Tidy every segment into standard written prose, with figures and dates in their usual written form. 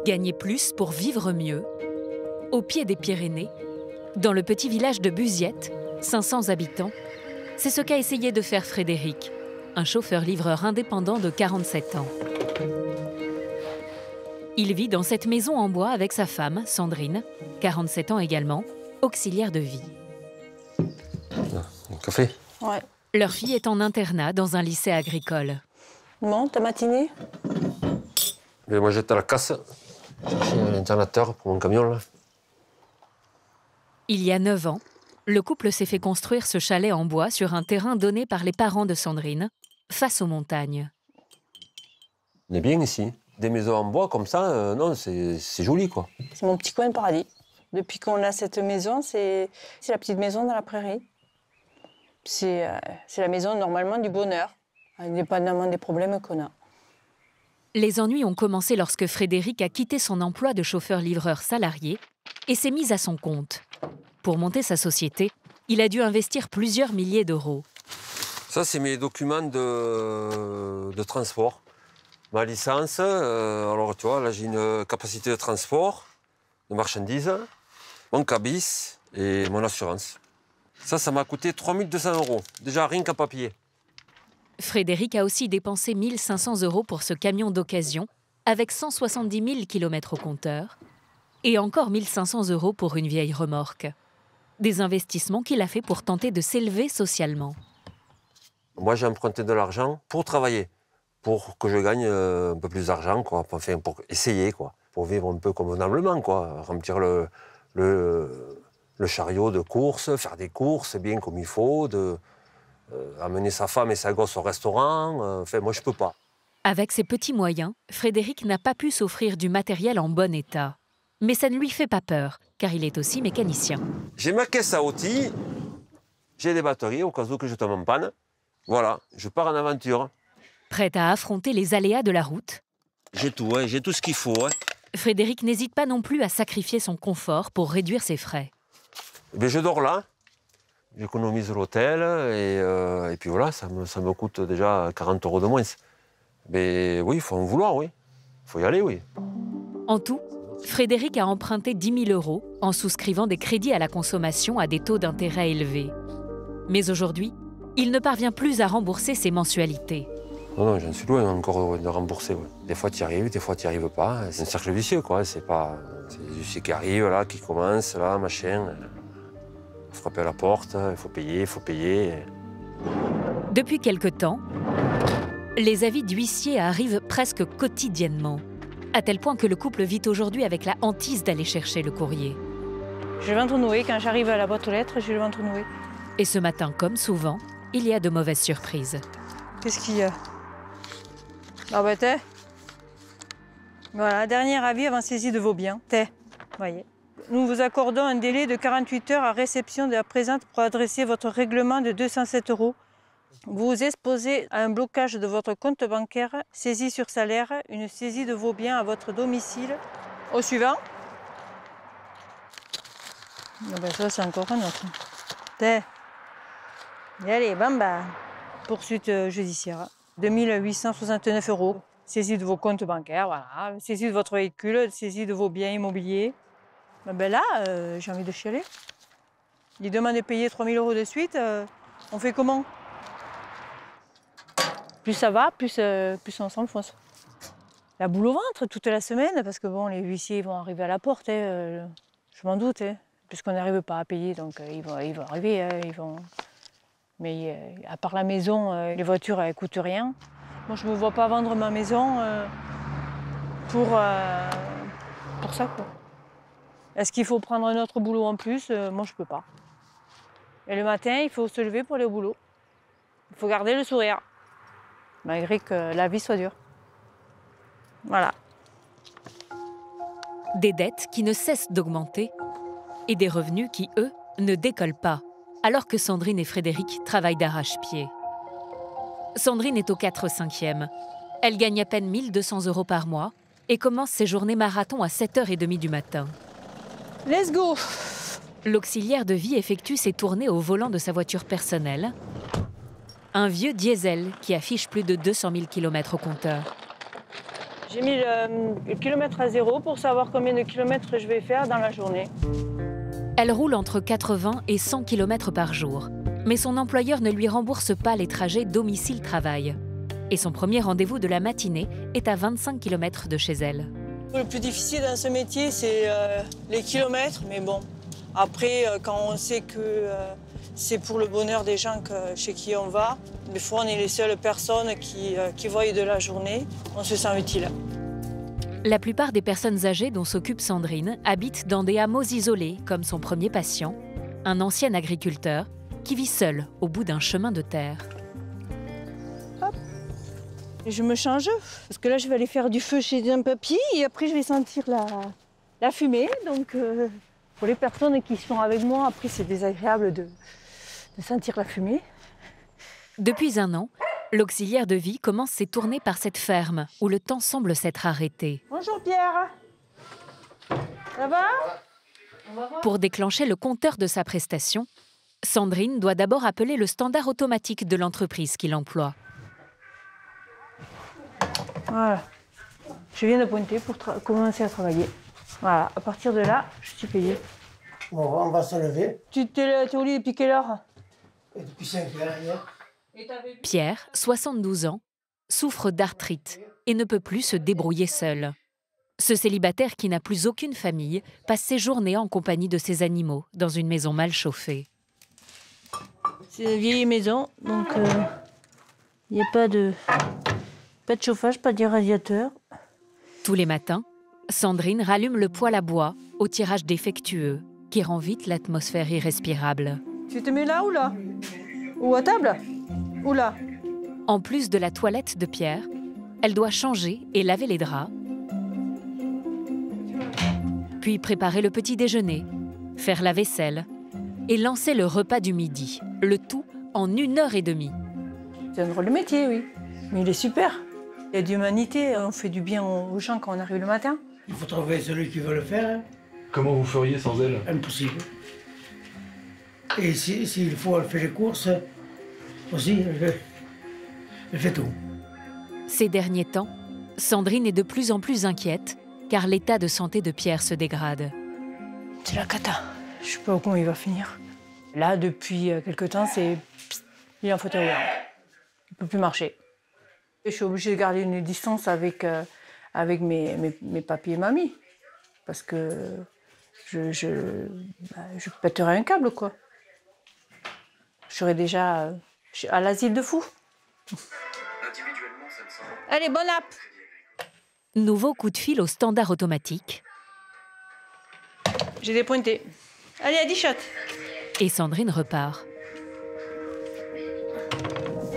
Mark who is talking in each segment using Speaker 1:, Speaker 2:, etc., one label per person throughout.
Speaker 1: Gagner plus pour vivre mieux. Au pied des Pyrénées, dans le petit village de Buziette, 500 habitants, c'est ce qu'a essayé de faire Frédéric, un chauffeur-livreur indépendant de 47 ans. Il vit dans cette maison en bois avec sa femme, Sandrine, 47 ans également, auxiliaire de vie.
Speaker 2: Un café?
Speaker 3: Ouais.
Speaker 1: Leur fille est en internat dans un lycée agricole.
Speaker 3: Bon, ta matinée?
Speaker 2: Mais moi, j'étais à la casse, chercher un alternateur pour mon camion, là.
Speaker 1: Il y a 9 ans, le couple s'est fait construire ce chalet en bois sur un terrain donné par les parents de Sandrine, face aux montagnes.
Speaker 2: On est bien ici. Des maisons en bois comme ça, non, c'est joli, quoi.
Speaker 3: C'est mon petit coin de paradis. Depuis qu'on a cette maison, c'est la petite maison dans la prairie. C'est la maison, normalement, du bonheur, indépendamment des problèmes qu'on a.
Speaker 1: Les ennuis ont commencé lorsque Frédéric a quitté son emploi de chauffeur-livreur salarié et s'est mis à son compte. Pour monter sa société, il a dû investir plusieurs milliers d'euros.
Speaker 2: Ça, c'est mes documents de transport. Ma licence, alors tu vois, là j'ai une capacité de transport, de marchandises, mon cabis et mon assurance. Ça m'a coûté 3 200 €, déjà rien qu'à papier.
Speaker 1: Frédéric a aussi dépensé 1 500 € pour ce camion d'occasion, avec 170 000 km au compteur, et encore 1 500 € pour une vieille remorque. Des investissements qu'il a fait pour tenter de s'élever socialement.
Speaker 2: Moi, j'ai emprunté de l'argent pour travailler, pour que je gagne un peu plus d'argent, quoi. Enfin, pour essayer, quoi. Pour vivre un peu convenablement, quoi. Remplir le chariot de courses, faire des courses bien comme il faut, amener sa femme et sa gosse au restaurant. Enfin, moi, je peux pas.
Speaker 1: Avec ses petits moyens, Frédéric n'a pas pu s'offrir du matériel en bon état. Mais ça ne lui fait pas peur, car il est aussi mécanicien.
Speaker 2: J'ai ma caisse à outils, j'ai des batteries au cas où que je tombe en panne. Voilà, je pars en aventure.
Speaker 1: Prêt à affronter les aléas de la route,
Speaker 2: J'ai tout, hein, j'ai tout ce qu'il faut. Hein.
Speaker 1: Frédéric n'hésite pas non plus à sacrifier son confort pour réduire ses frais.
Speaker 2: Mais je dors là, j'économise l'hôtel et puis voilà, ça me coûte déjà 40 € de moins. Mais oui, il faut en vouloir, oui. Il faut y aller, oui.
Speaker 1: En tout, Frédéric a emprunté 10 000 € en souscrivant des crédits à la consommation à des taux d'intérêt élevés. Mais aujourd'hui, il ne parvient plus à rembourser ses mensualités.
Speaker 2: Non, j'en suis loin encore de rembourser. Ouais. Des fois, tu y arrives, des fois, tu n'y arrives pas. C'est un cercle vicieux, quoi. C'est du qui arrive, là, qui commence, là, machin. Il faut frapper à la porte, il faut payer, il faut payer.
Speaker 1: Depuis quelque temps, les avis d'huissier arrivent presque quotidiennement, à tel point que le couple vit aujourd'hui avec la hantise d'aller chercher le courrier.
Speaker 3: J'ai le ventre noué. Quand j'arrive à la boîte aux lettres, j'ai le ventre noué.
Speaker 1: Et ce matin, comme souvent, il y a de mauvaises surprises.
Speaker 3: Qu'est-ce qu'il y a? Ah bah t'es. Voilà, dernier avis avant saisie de vos biens. T'es. Voyez. Nous vous accordons un délai de 48 heures à réception de la présente pour adresser votre règlement de 207 €. Vous vous exposez à un blocage de votre compte bancaire, saisie sur salaire, une saisie de vos biens à votre domicile. Au suivant. Ah ben ça, c'est encore un autre. T'es. Et allez, bamba. Poursuite judiciaire. 2 869 €. Saisie de vos comptes bancaires, voilà. Saisie de votre véhicule, saisie de vos biens immobiliers. Ben là, j'ai envie de chialer. Il demande de payer 3 000 € de suite. On fait comment? Plus ça va, plus on s'enfonce. La boule au ventre toute la semaine, parce que bon, les huissiers vont arriver à la porte, je m'en doute, puisqu'on n'arrive pas à payer, donc ils vont arriver, Mais à part la maison, les voitures, elles ne coûtent rien. Moi, je ne me vois pas vendre ma maison pour ça, quoi. Est-ce qu'il faut prendre un autre boulot en plus? Moi, je ne peux pas. Et le matin, il faut se lever pour aller au boulot. Il faut garder le sourire, malgré que la vie soit dure. Voilà.
Speaker 1: Des dettes qui ne cessent d'augmenter et des revenus qui, eux, ne décollent pas, alors que Sandrine et Frédéric travaillent d'arrache-pied. Sandrine est au 4/5e. Elle gagne à peine 1 200 € par mois et commence ses journées marathon à 7h30 du matin.
Speaker 3: Let's go!
Speaker 1: L'auxiliaire de vie effectue ses tournées au volant de sa voiture personnelle, un vieux diesel qui affiche plus de 200 000 km au compteur.
Speaker 3: J'ai mis le kilomètre à zéro pour savoir combien de kilomètres je vais faire dans la journée.
Speaker 1: Elle roule entre 80 et 100 km par jour. Mais son employeur ne lui rembourse pas les trajets domicile-travail. Et son premier rendez-vous de la matinée est à 25 km de chez elle.
Speaker 3: Le plus difficile dans ce métier, c'est les kilomètres. Mais bon, après, quand on sait que c'est pour le bonheur des gens chez qui on va, des fois, on est les seules personnes qui voient de la journée. On se sent utile.
Speaker 1: La plupart des personnes âgées dont s'occupe Sandrine habitent dans des hameaux isolés, comme son premier patient, un ancien agriculteur qui vit seul au bout d'un chemin de terre.
Speaker 3: Hop. Et je me change, parce que là, je vais aller faire du feu chez un papy, et après, je vais sentir la fumée. Donc, pour les personnes qui sont avec moi, après, c'est désagréable de sentir la fumée.
Speaker 1: Depuis 1 an, l'auxiliaire de vie commence ses tournées par cette ferme, où le temps semble s'être arrêté.
Speaker 3: Bonjour Pierre. Ça va?
Speaker 1: Pour déclencher le compteur de sa prestation, Sandrine doit d'abord appeler le standard automatique de l'entreprise qui l'emploie.
Speaker 3: Voilà. Je viens de pointer pour commencer à travailler. Voilà, à partir de là, je suis payée.
Speaker 4: Bon, on va se lever.
Speaker 3: Tu t'es au lit depuis quelle heure?
Speaker 4: Depuis 5 heures hier.
Speaker 1: Pierre, 72 ans, souffre d'arthrite et ne peut plus se débrouiller seul. Ce célibataire qui n'a plus aucune famille passe ses journées en compagnie de ses animaux dans une maison mal chauffée.
Speaker 3: C'est une vieille maison, donc il n'y a pas de chauffage, pas de radiateur.
Speaker 1: Tous les matins, Sandrine rallume le poêle à bois au tirage défectueux qui rend vite l'atmosphère irrespirable.
Speaker 3: Tu te mets là ou là? Ou à table? Ou là?
Speaker 1: En plus de la toilette de Pierre, elle doit changer et laver les draps, puis préparer le petit déjeuner, faire la vaisselle et lancer le repas du midi, le tout en 1h30.
Speaker 3: C'est un drôle de métier, oui. Mais il est super. Il y a de l'humanité, on fait du bien aux gens quand on arrive le matin.
Speaker 4: Il faut trouver celui qui veut le faire. Hein.
Speaker 5: Comment vous feriez sans elle?
Speaker 4: Impossible. Et s'il faut, elle fait les courses aussi, elle fait tout.
Speaker 1: Ces derniers temps, Sandrine est de plus en plus inquiète car l'état de santé de Pierre se dégrade.
Speaker 3: C'est la cata. Je ne sais pas comment il va finir. Là, depuis quelque temps, il est en fauteuil roulant. Il ne peut plus marcher. Je suis obligée de garder une distance avec mes papis et mamie. Parce que je pèterais un câble, quoi. Je serais déjà à l'asile de fous. Allez, bonne app!
Speaker 1: Nouveau coup de fil au standard automatique.
Speaker 3: J'ai dépointé. Allez, à 10 shots.
Speaker 1: Et Sandrine repart.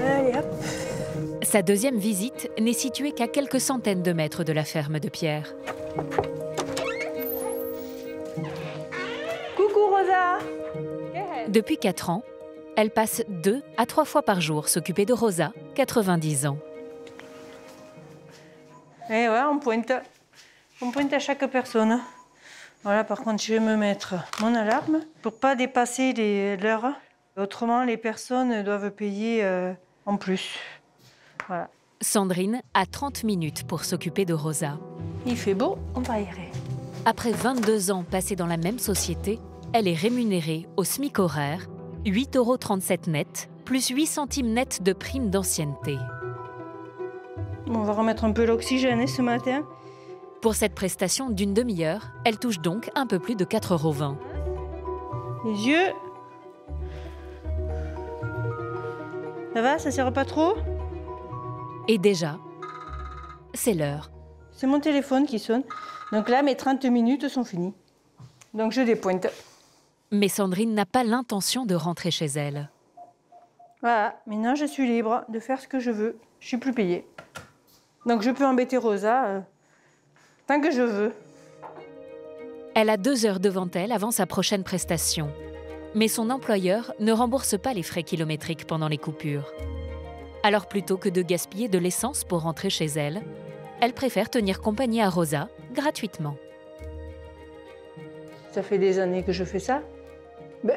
Speaker 3: Allez, hop.
Speaker 1: Sa deuxième visite n'est située qu'à quelques centaines de mètres de la ferme de Pierre.
Speaker 3: Coucou, Rosa.
Speaker 1: Depuis 4 ans, elle passe 2 à 3 fois par jour s'occuper de Rosa, 90 ans.
Speaker 3: Et ouais, on pointe à chaque personne. Voilà, par contre, je vais me mettre mon alarme pour pas dépasser l'heure. Autrement, les personnes doivent payer en plus. Voilà.
Speaker 1: Sandrine a 30 minutes pour s'occuper de Rosa.
Speaker 3: Il fait beau, on va y aller.
Speaker 1: Après 22 ans passés dans la même société, elle est rémunérée au SMIC horaire, 8,37 € net, plus 8 centimes net de prime d'ancienneté.
Speaker 3: On va remettre un peu l'oxygène ce matin.
Speaker 1: Pour cette prestation d'une demi-heure, elle touche donc un peu plus de 4,20 €.
Speaker 3: Les yeux. Ça va, ça sert pas trop?
Speaker 1: Et déjà, c'est l'heure.
Speaker 3: C'est mon téléphone qui sonne. Donc là, mes 30 minutes sont finies. Donc je dépointe.
Speaker 1: Mais Sandrine n'a pas l'intention de rentrer chez elle.
Speaker 3: Voilà, maintenant je suis libre de faire ce que je veux. Je suis plus payée. Donc je peux embêter Rosa tant que je veux.
Speaker 1: Elle a 2 heures devant elle avant sa prochaine prestation. Mais son employeur ne rembourse pas les frais kilométriques pendant les coupures. Alors plutôt que de gaspiller de l'essence pour rentrer chez elle, elle préfère tenir compagnie à Rosa gratuitement.
Speaker 3: Ça fait des années que je fais ça.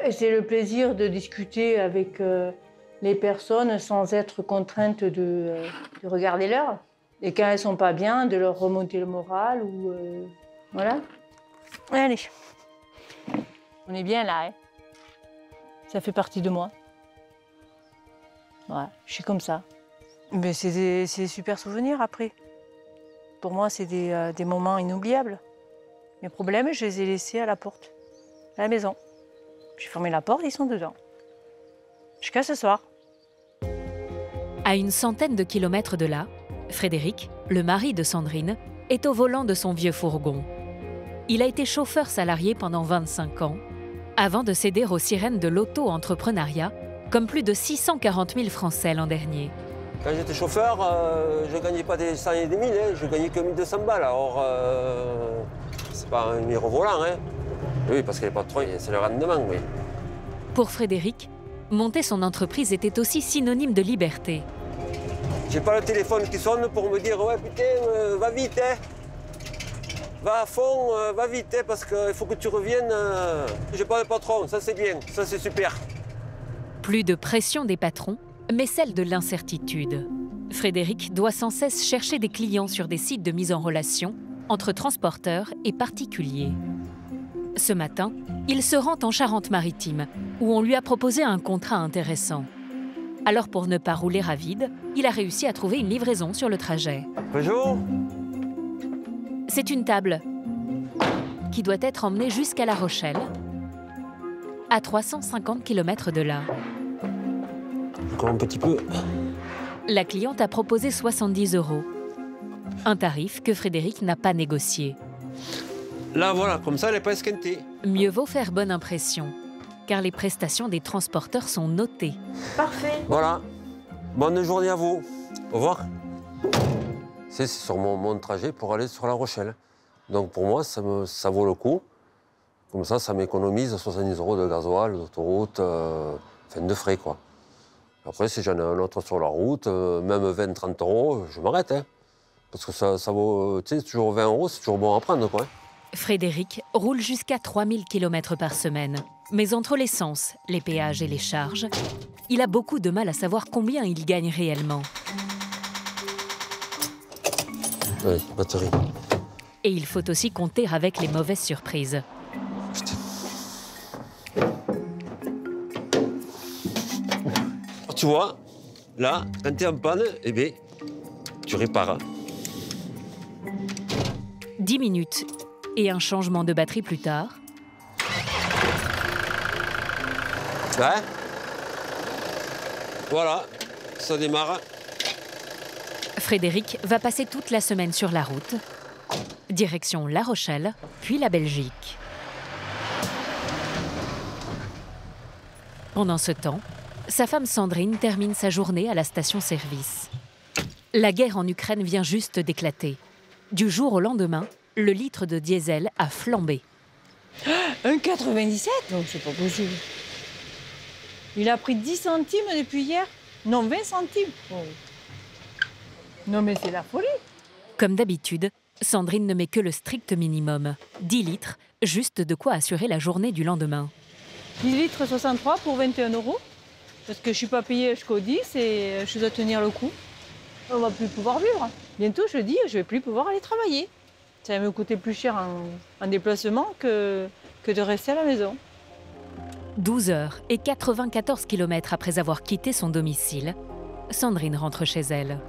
Speaker 3: J'ai le plaisir de discuter avec les personnes sans être contrainte de regarder l'heure. Et quand elles sont pas bien, de leur remonter le moral ou voilà. Allez, on est bien là, hein. Ça fait partie de moi. Ouais, je suis comme ça. Mais c'est des super souvenirs après. Pour moi, c'est des moments inoubliables. Mes problèmes, je les ai laissés à la porte, à la maison. J'ai fermé la porte, ils sont dedans. Jusqu'à ce soir.
Speaker 1: À une centaine de kilomètres de là, Frédéric, le mari de Sandrine, est au volant de son vieux fourgon. Il a été chauffeur salarié pendant 25 ans, avant de céder aux sirènes de l'auto-entrepreneuriat, comme plus de 640 000 Français l'an dernier.
Speaker 2: Quand j'étais chauffeur, je ne gagnais pas des 100 et des 1000, hein, je gagnais que 1200 balles. Alors, c'est pas un mirovolant. Hein. Oui, parce que les patrons, c'est le rendement, oui.
Speaker 1: Pour Frédéric, monter son entreprise était aussi synonyme de liberté.
Speaker 2: J'ai pas le téléphone qui sonne pour me dire « Ouais, putain, va vite, hein. Va à fond, va vite, hein, parce qu'il faut que tu reviennes. J'ai pas de patron, ça c'est bien, ça c'est super. »
Speaker 1: Plus de pression des patrons, mais celle de l'incertitude. Frédéric doit sans cesse chercher des clients sur des sites de mise en relation entre transporteurs et particuliers. Ce matin, il se rend en Charente-Maritime, où on lui a proposé un contrat intéressant. Alors pour ne pas rouler à vide, il a réussi à trouver une livraison sur le trajet.
Speaker 2: Bonjour.
Speaker 1: C'est une table qui doit être emmenée jusqu'à La Rochelle, à 350 km de là.
Speaker 2: Encore un petit peu.
Speaker 1: La cliente a proposé 70 €, un tarif que Frédéric n'a pas négocié.
Speaker 2: Là, voilà, comme ça, elle n'est pas esquintée.
Speaker 1: Mieux vaut faire bonne impression, car les prestations des transporteurs sont notées.
Speaker 3: Parfait.
Speaker 2: Voilà. Bonne journée à vous. Au revoir. C'est sur mon trajet pour aller sur La Rochelle. Donc pour moi, ça vaut le coup. Comme ça m'économise 70 € de gasoil, d'autoroute, de frais, quoi. Après, si j'en ai un autre sur la route, même 20-30 €, je m'arrête. Hein. Parce que ça vaut, tu sais, toujours 20 €, c'est toujours bon à prendre, quoi.
Speaker 1: Frédéric roule jusqu'à 3000 km par semaine. Mais entre l'essence, les péages et les charges, il a beaucoup de mal à savoir combien il gagne réellement.
Speaker 2: Oui, batterie.
Speaker 1: Et il faut aussi compter avec les mauvaises surprises.
Speaker 2: Putain. Tu vois, là, quand tu es en panne, eh bien, tu répares.
Speaker 1: 10 minutes et un changement de batterie plus tard.
Speaker 2: Ouais. Voilà, ça démarre.
Speaker 1: Frédéric va passer toute la semaine sur la route. Direction La Rochelle, puis la Belgique. Pendant ce temps, sa femme Sandrine termine sa journée à la station-service. La guerre en Ukraine vient juste d'éclater. Du jour au lendemain, le litre de diesel a flambé.
Speaker 3: 1,97 ? Non, c'est pas possible. Il a pris 10 centimes depuis hier ? Non, 20 centimes. Oh. Non, mais c'est la folie.
Speaker 1: Comme d'habitude, Sandrine ne met que le strict minimum. 10 litres, juste de quoi assurer la journée du lendemain.
Speaker 3: 10 litres 63 pour 21 €. Parce que je ne suis pas payée jusqu'au 10 et je dois tenir le coup. On ne va plus pouvoir vivre. Bientôt, je dis, je ne vais plus pouvoir aller travailler. Ça va me coûter plus cher en déplacement que de rester à la maison.
Speaker 1: 12 heures et 94 km après avoir quitté son domicile, Sandrine rentre chez elle.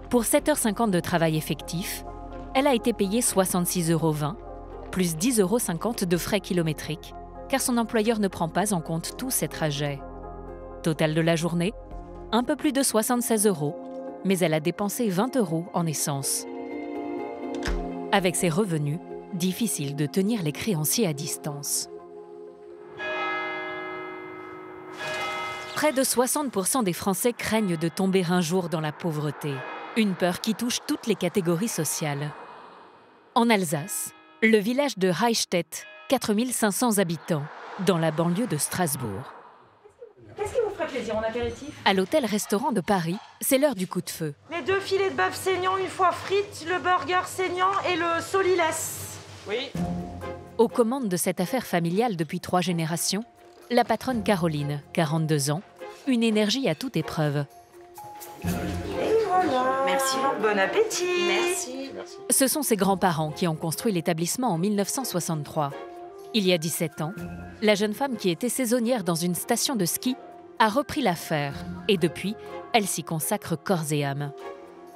Speaker 1: Pour 7h50 de travail effectif, elle a été payée 66,20 € plus 10,50 € de frais kilométriques, car son employeur ne prend pas en compte tous ses trajets. Total de la journée, un peu plus de 76 €, mais elle a dépensé 20 € en essence. Avec ses revenus, difficile de tenir les créanciers à distance. Près de 60% des Français craignent de tomber un jour dans la pauvreté. Une peur qui touche toutes les catégories sociales. En Alsace, le village de Reichstätt, 4500 habitants, dans la banlieue de Strasbourg.
Speaker 6: Qu'est-ce qui vous ferait plaisir en apéritif?
Speaker 1: À l'hôtel-restaurant de Paris, c'est l'heure du coup de feu.
Speaker 6: Les 2 filets de bœuf saignant, une fois frites, le burger saignant et le solilès. Oui.
Speaker 1: Aux commandes de cette affaire familiale depuis 3 générations, la patronne Caroline, 42 ans, une énergie à toute épreuve.
Speaker 6: Et voilà. Merci. Merci, bon appétit.
Speaker 7: Merci.
Speaker 1: Ce sont ses grands-parents qui ont construit l'établissement en 1963. Il y a 17 ans, la jeune femme qui était saisonnière dans une station de ski a repris l'affaire et depuis, elle s'y consacre corps et âme.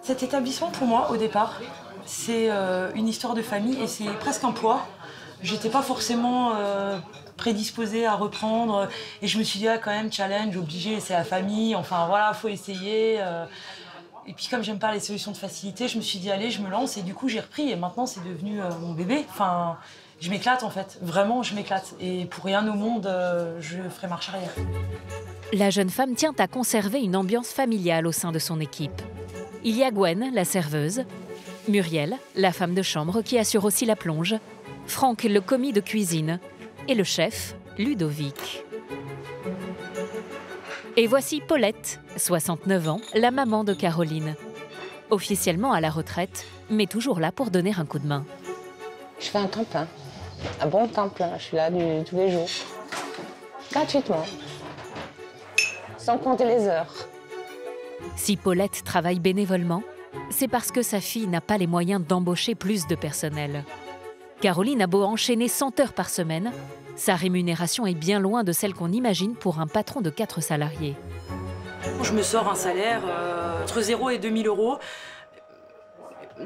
Speaker 6: Cet établissement, pour moi, au départ, c'est une histoire de famille et c'est presque un poids. J'étais pas forcément prédisposée à reprendre et je me suis dit, ah, quand même, challenge, obligé, c'est la famille, enfin voilà, faut essayer. Et puis comme j'aime pas les solutions de facilité, je me suis dit, allez, je me lance et du coup, j'ai repris et maintenant, c'est devenu mon bébé. Enfin, je m'éclate en fait, vraiment, je m'éclate. Et pour rien au monde, je ferai marche arrière.
Speaker 1: La jeune femme tient à conserver une ambiance familiale au sein de son équipe. Il y a Gwen, la serveuse, Muriel, la femme de chambre qui assure aussi la plonge, Franck, le commis de cuisine, et le chef, Ludovic. Et voici Paulette, 69 ans, la maman de Caroline. Officiellement à la retraite, mais toujours là pour donner un coup de main.
Speaker 7: Je fais un temps plein, un bon temps plein. Je suis là tous les jours, gratuitement, sans compter les heures.
Speaker 1: Si Paulette travaille bénévolement, c'est parce que sa fille n'a pas les moyens d'embaucher plus de personnel. Caroline a beau enchaîner 100 heures par semaine, sa rémunération est bien loin de celle qu'on imagine pour un patron de 4 salariés.
Speaker 6: Je me sors un salaire entre 0 et 2 000 euros.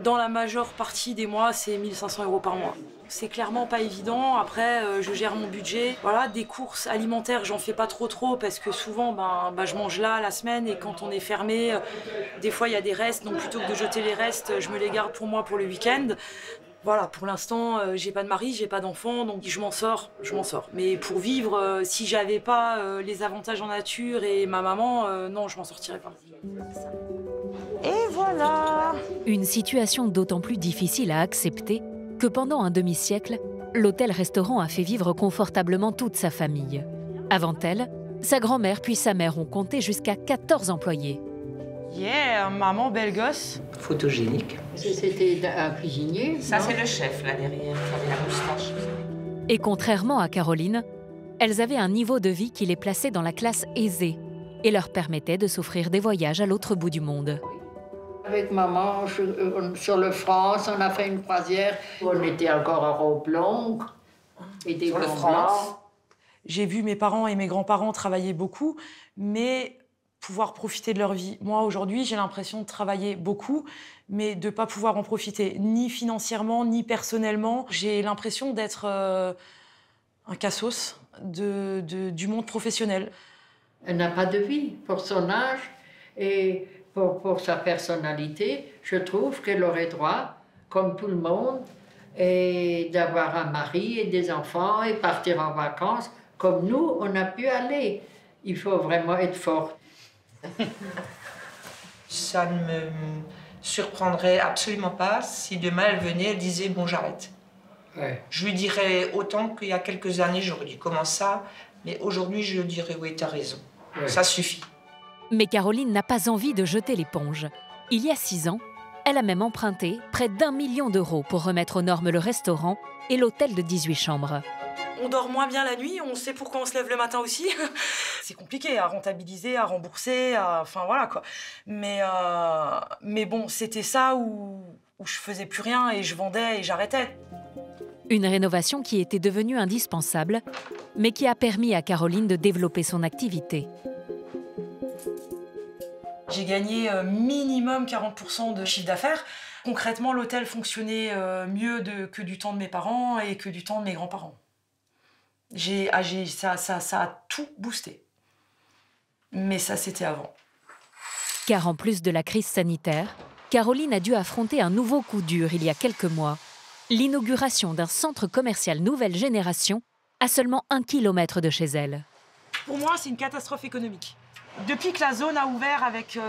Speaker 6: Dans la majeure partie des mois, c'est 1 500 euros par mois. C'est clairement pas évident. Après, je gère mon budget. Voilà, des courses alimentaires, j'en fais pas trop parce que souvent, je mange là la semaine et quand on est fermé, des fois il y a des restes. Donc plutôt que de jeter les restes, je me les garde pour moi pour le week-end. Voilà, pour l'instant, j'ai pas de mari, j'ai pas d'enfant, donc je m'en sors. Mais pour vivre, si j'avais pas les avantages en nature et ma maman, non, je m'en sortirais pas. Et voilà!
Speaker 1: Une situation d'autant plus difficile à accepter que pendant un demi-siècle, l'hôtel-restaurant a fait vivre confortablement toute sa famille. Avant elle, sa grand-mère puis sa mère ont compté jusqu'à 14 employés.
Speaker 6: Yeah, maman, belle gosse.
Speaker 8: Photogénique.
Speaker 9: C'était un cuisinier.
Speaker 8: Ça, c'est le chef, là, derrière, qui avait la moustache.
Speaker 1: Et contrairement à Caroline, elles avaient un niveau de vie qui les plaçait dans la classe aisée et leur permettait de s'offrir des voyages à l'autre bout du monde.
Speaker 9: Avec maman, sur le France, on a fait une croisière. On était encore à robe longue et des gants blancs.
Speaker 6: J'ai vu mes parents et mes grands-parents travailler beaucoup, mais pouvoir profiter de leur vie. Moi, aujourd'hui, j'ai l'impression de travailler beaucoup, mais de ne pas pouvoir en profiter, ni financièrement, ni personnellement. J'ai l'impression d'être un cassos du monde professionnel.
Speaker 9: Elle n'a pas de vie pour son âge et pour sa personnalité. Je trouve qu'elle aurait droit, comme tout le monde, et d'avoir un mari et des enfants et partir en vacances. Comme nous, on a pu aller. Il faut vraiment être fort.
Speaker 8: Ça ne me surprendrait absolument pas si demain elle venait, elle disait bon j'arrête.
Speaker 9: Ouais.
Speaker 8: Je lui dirais autant qu'il y a quelques années j'aurais dit comment ça, mais aujourd'hui je lui dirais oui t'as raison, ouais. Ça suffit.
Speaker 1: Mais Caroline n'a pas envie de jeter l'éponge. Il y a 6 ans, elle a même emprunté près d'1 million d'euros pour remettre aux normes le restaurant et l'hôtel de 18 chambres.
Speaker 6: On dort moins bien la nuit, on sait pourquoi on se lève le matin aussi. C'est compliqué à rentabiliser, à rembourser, enfin voilà quoi. Mais bon, c'était ça où je faisais plus rien et je vendais et j'arrêtais.
Speaker 1: Une rénovation qui était devenue indispensable, mais qui a permis à Caroline de développer son activité.
Speaker 6: J'ai gagné minimum 40% de chiffre d'affaires. Concrètement, l'hôtel fonctionnait mieux que du temps de mes parents et que du temps de mes grands-parents. Ça a tout boosté. Mais ça, c'était avant.
Speaker 1: Car en plus de la crise sanitaire, Caroline a dû affronter un nouveau coup dur il y a quelques mois. L'inauguration d'un centre commercial nouvelle génération à seulement 1 kilomètre de chez elle.
Speaker 6: Pour moi, c'est une catastrophe économique. Depuis que la zone a ouvert avec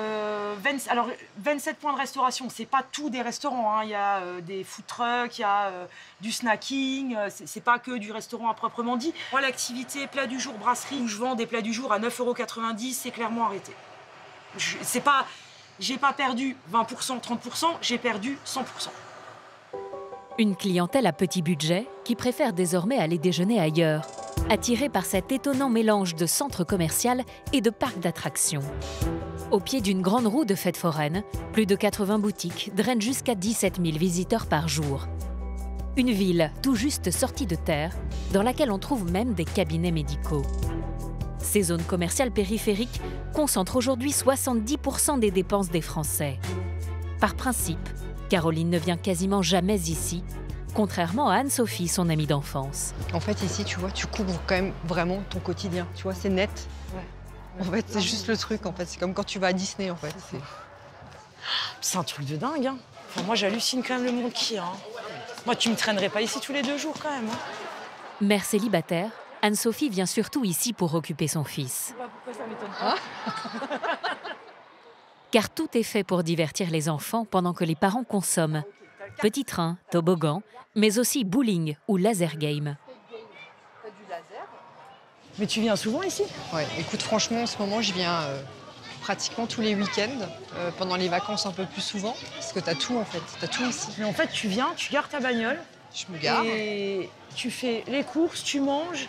Speaker 6: 27 points de restauration, c'est pas tout des restaurants, hein. Il y a des food trucks, il y a du snacking, c'est pas que du restaurant à proprement dit. Moi, l'activité plat du jour brasserie où je vends des plats du jour à 9,90 €, c'est clairement arrêté. J'ai pas perdu 20%, 30%, j'ai perdu 100%.
Speaker 1: Une clientèle à petit budget qui préfère désormais aller déjeuner ailleurs, attirée par cet étonnant mélange de centre commercial et de parc d'attractions. Au pied d'une grande roue de fête foraine, plus de 80 boutiques drainent jusqu'à 17 000 visiteurs par jour. Une ville tout juste sortie de terre, dans laquelle on trouve même des cabinets médicaux. Ces zones commerciales périphériques concentrent aujourd'hui 70% des dépenses des Français. Par principe, Caroline ne vient quasiment jamais ici, contrairement à Anne-Sophie, son amie d'enfance.
Speaker 10: En fait, ici, tu vois, tu couvres quand même vraiment ton quotidien. Tu vois, c'est net. Ouais. En fait, c'est juste le truc, en fait. C'est comme quand tu vas à Disney, en fait.
Speaker 6: C'est un truc de dingue, hein. Enfin, moi, j'hallucine quand même le monde qu'il y a. Hein. Moi, tu me traînerais pas ici tous les 2 jours, quand même. Hein.
Speaker 1: Mère célibataire, Anne-Sophie vient surtout ici pour occuper son fils.
Speaker 6: Pourquoi ça m'étonne pas
Speaker 1: Car tout est fait pour divertir les enfants pendant que les parents consomment. Petit train, toboggan, mais aussi bowling ou laser game.
Speaker 6: Mais tu viens souvent ici?
Speaker 10: Ouais, écoute, franchement, en ce moment, je viens pratiquement tous les week-ends, pendant les vacances un peu plus souvent, parce que t'as tout, en fait. T'as tout ici.
Speaker 6: Mais en fait, tu viens, tu gares ta bagnole.
Speaker 10: Je me gare.
Speaker 6: Et tu fais les courses, tu manges,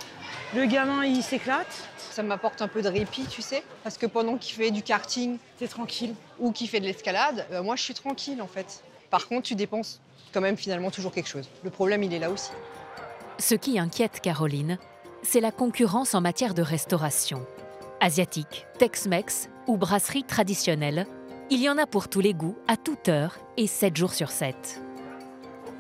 Speaker 6: le gamin, il s'éclate.
Speaker 10: Ça m'apporte un peu de répit, tu sais, parce que pendant qu'il fait du karting...
Speaker 6: T'es tranquille.
Speaker 10: Ou qu'il fait de l'escalade, moi, je suis tranquille, en fait. Par contre, tu dépenses quand même finalement toujours quelque chose. Le problème, il est là aussi.
Speaker 1: Ce qui inquiète Caroline, c'est la concurrence en matière de restauration. Asiatique, Tex-Mex ou brasserie traditionnelle, il y en a pour tous les goûts, à toute heure et 7 jours sur 7.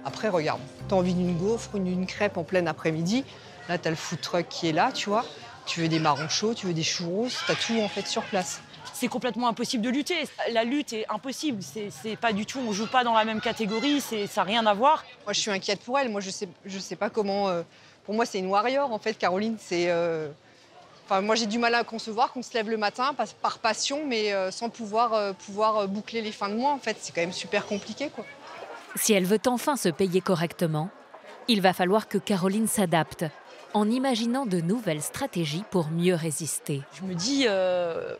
Speaker 10: Après, regarde, t'as envie d'une gaufre, d'une crêpe en plein après-midi. Là, t'as le food truck qui est là, tu vois. Tu veux des marrons chauds, tu veux des churros, t'as tout en fait sur place.
Speaker 6: C'est complètement impossible de lutter. La lutte est impossible. C'est pas du tout, on joue pas dans la même catégorie, ça n'a rien à voir.
Speaker 10: Moi, je suis inquiète pour elle. Moi, je sais pas comment... Pour moi, c'est une warrior, en fait, Caroline. Enfin, moi, j'ai du mal à concevoir qu'on se lève le matin par passion, mais sans pouvoir boucler les fins de mois, en fait. C'est quand même super compliqué, quoi.
Speaker 1: Si elle veut enfin se payer correctement, il va falloir que Caroline s'adapte, en imaginant de nouvelles stratégies pour mieux résister.
Speaker 6: Je me dis,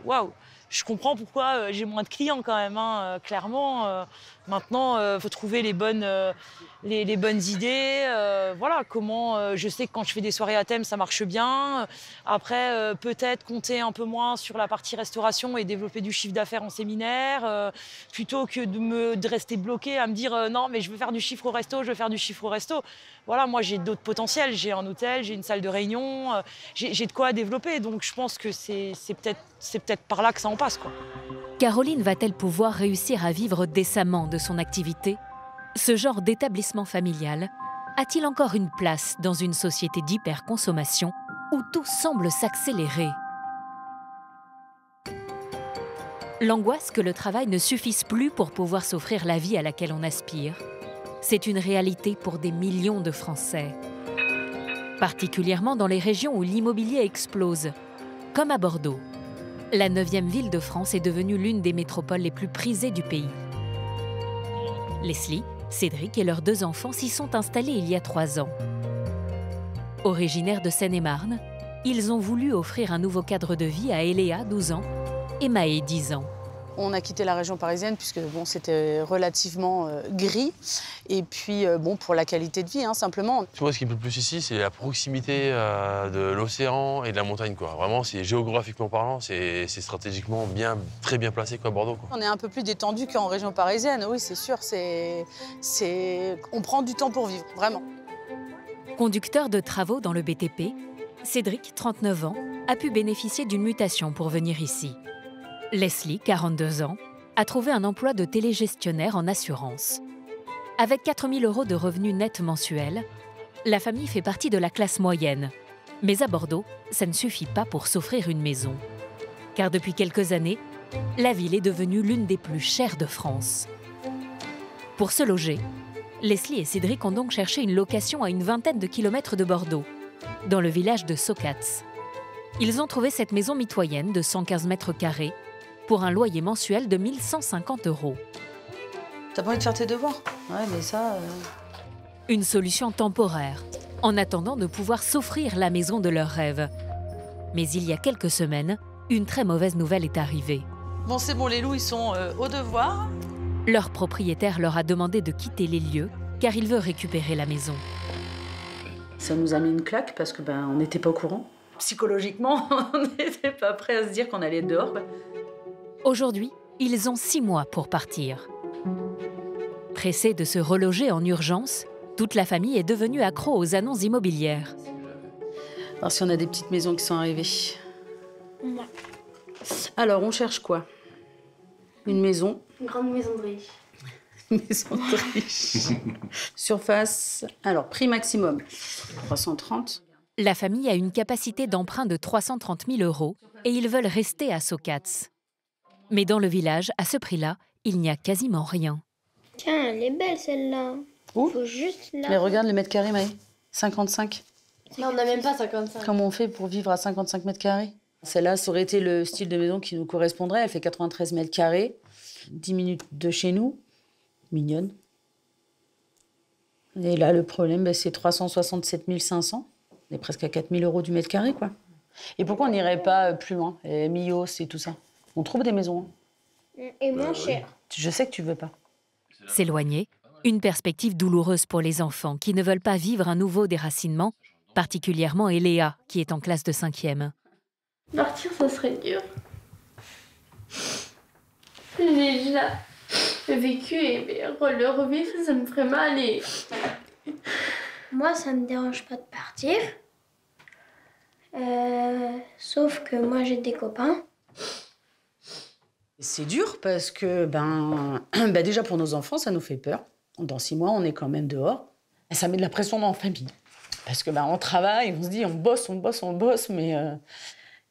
Speaker 6: waouh, je comprends pourquoi j'ai moins de clients quand même, hein, clairement. Maintenant, il faut trouver les bonnes idées. Voilà, comment je sais que quand je fais des soirées à thème, ça marche bien. Après, peut-être compter un peu moins sur la partie restauration et développer du chiffre d'affaires en séminaire, plutôt que de rester bloqué à me dire non, mais je veux faire du chiffre au resto, je veux faire du chiffre au resto. Voilà, moi, j'ai d'autres potentiels. J'ai un hôtel, j'ai une salle de réunion, j'ai de quoi développer. Donc, je pense que c'est peut-être par là que ça en passe, quoi.
Speaker 1: Caroline va-t-elle pouvoir réussir à vivre décemment de son activité? Ce genre d'établissement familial a-t-il encore une place dans une société d'hyperconsommation où tout semble s'accélérer? L'angoisse que le travail ne suffise plus pour pouvoir s'offrir la vie à laquelle on aspire, c'est une réalité pour des millions de Français. Particulièrement dans les régions où l'immobilier explose, comme à Bordeaux. La 9e ville de France est devenue l'une des métropoles les plus prisées du pays. Leslie, Cédric et leurs 2 enfants s'y sont installés il y a 3 ans. Originaires de Seine-et-Marne, ils ont voulu offrir un nouveau cadre de vie à Eléa, 12 ans, et Maë, 10 ans.
Speaker 11: On a quitté la région parisienne puisque bon, c'était relativement gris. Et puis bon, pour la qualité de vie, hein, simplement.
Speaker 12: Tu vois, ce qui me plaît le plus ici, c'est la proximité de l'océan et de la montagne, quoi. Vraiment, c'est géographiquement parlant, c'est stratégiquement très bien placé, quoi, à Bordeaux, quoi.
Speaker 11: On est un peu plus détendu qu'en région parisienne, oui, c'est sûr. On prend du temps pour vivre, vraiment.
Speaker 1: Conducteur de travaux dans le BTP, Cédric, 39 ans, a pu bénéficier d'une mutation pour venir ici. Leslie, 42 ans, a trouvé un emploi de télégestionnaire en assurance. Avec 4 000 € de revenus nets mensuels, la famille fait partie de la classe moyenne. Mais à Bordeaux, ça ne suffit pas pour s'offrir une maison. Car depuis quelques années, la ville est devenue l'une des plus chères de France. Pour se loger, Leslie et Cédric ont donc cherché une location à une vingtaine de kilomètres de Bordeaux, dans le village de Socats. Ils ont trouvé cette maison mitoyenne de 115 mètres carrés, pour un loyer mensuel de 1 150 €.
Speaker 11: T'as pas envie de faire tes devoirs? Ouais, mais ça...
Speaker 1: Une solution temporaire, en attendant de pouvoir s'offrir la maison de leurs rêves. Mais il y a quelques semaines, une très mauvaise nouvelle est arrivée.
Speaker 11: Bon, c'est bon, les loups, ils sont au devoir.
Speaker 1: Leur propriétaire leur a demandé de quitter les lieux, car il veut récupérer la maison.
Speaker 11: Ça nous a mis une claque parce que on n'était pas au courant. Psychologiquement, on n'était pas prêt à se dire qu'on allait être dehors, quoi.
Speaker 1: Aujourd'hui, ils ont 6 mois pour partir. Pressés de se reloger en urgence, toute la famille est devenue accro aux annonces immobilières.
Speaker 11: Alors si on a des petites maisons qui sont arrivées.
Speaker 13: Non.
Speaker 11: Alors, on cherche quoi? Une maison.
Speaker 13: Une grande maison de riche.
Speaker 11: Une maison de riche. Surface, alors prix maximum, 330.
Speaker 1: La famille a une capacité d'emprunt de 330 000 € et ils veulent rester à Sokats. Mais dans le village, à ce prix-là, il n'y a quasiment rien.
Speaker 13: Tiens, elle est belle celle-là.
Speaker 11: Où?
Speaker 13: Faut juste là.
Speaker 11: Mais regarde le mètre carré, Maë. 55.
Speaker 13: Non, on n'a même pas 55.
Speaker 11: Comment on fait pour vivre à 55 mètres carrés? Celle-là, ça aurait été le style de maison qui nous correspondrait. Elle fait 93 mètres carrés, 10 minutes de chez nous. Mignonne. Et là, le problème, c'est 367 500. On est presque à 4 000 € du mètre carré, quoi. Et pourquoi on n'irait pas plus loin? Millos et tout ça. On trouve des maisons.
Speaker 13: Et moins cher.
Speaker 11: Je sais que tu veux pas.
Speaker 1: S'éloigner, une perspective douloureuse pour les enfants qui ne veulent pas vivre un nouveau déracinement, particulièrement Eléa, qui est en classe de 5e.
Speaker 13: Partir, ça serait dur. J'ai déjà vécu et le revivre, ça me ferait mal. Moi, ça me dérange pas de partir. Sauf que moi, j'ai des copains.
Speaker 11: C'est dur parce que, déjà pour nos enfants, ça nous fait peur. Dans 6 mois, on est quand même dehors. Et ça met de la pression dans la famille. Parce que on travaille, on se dit, on bosse, mais...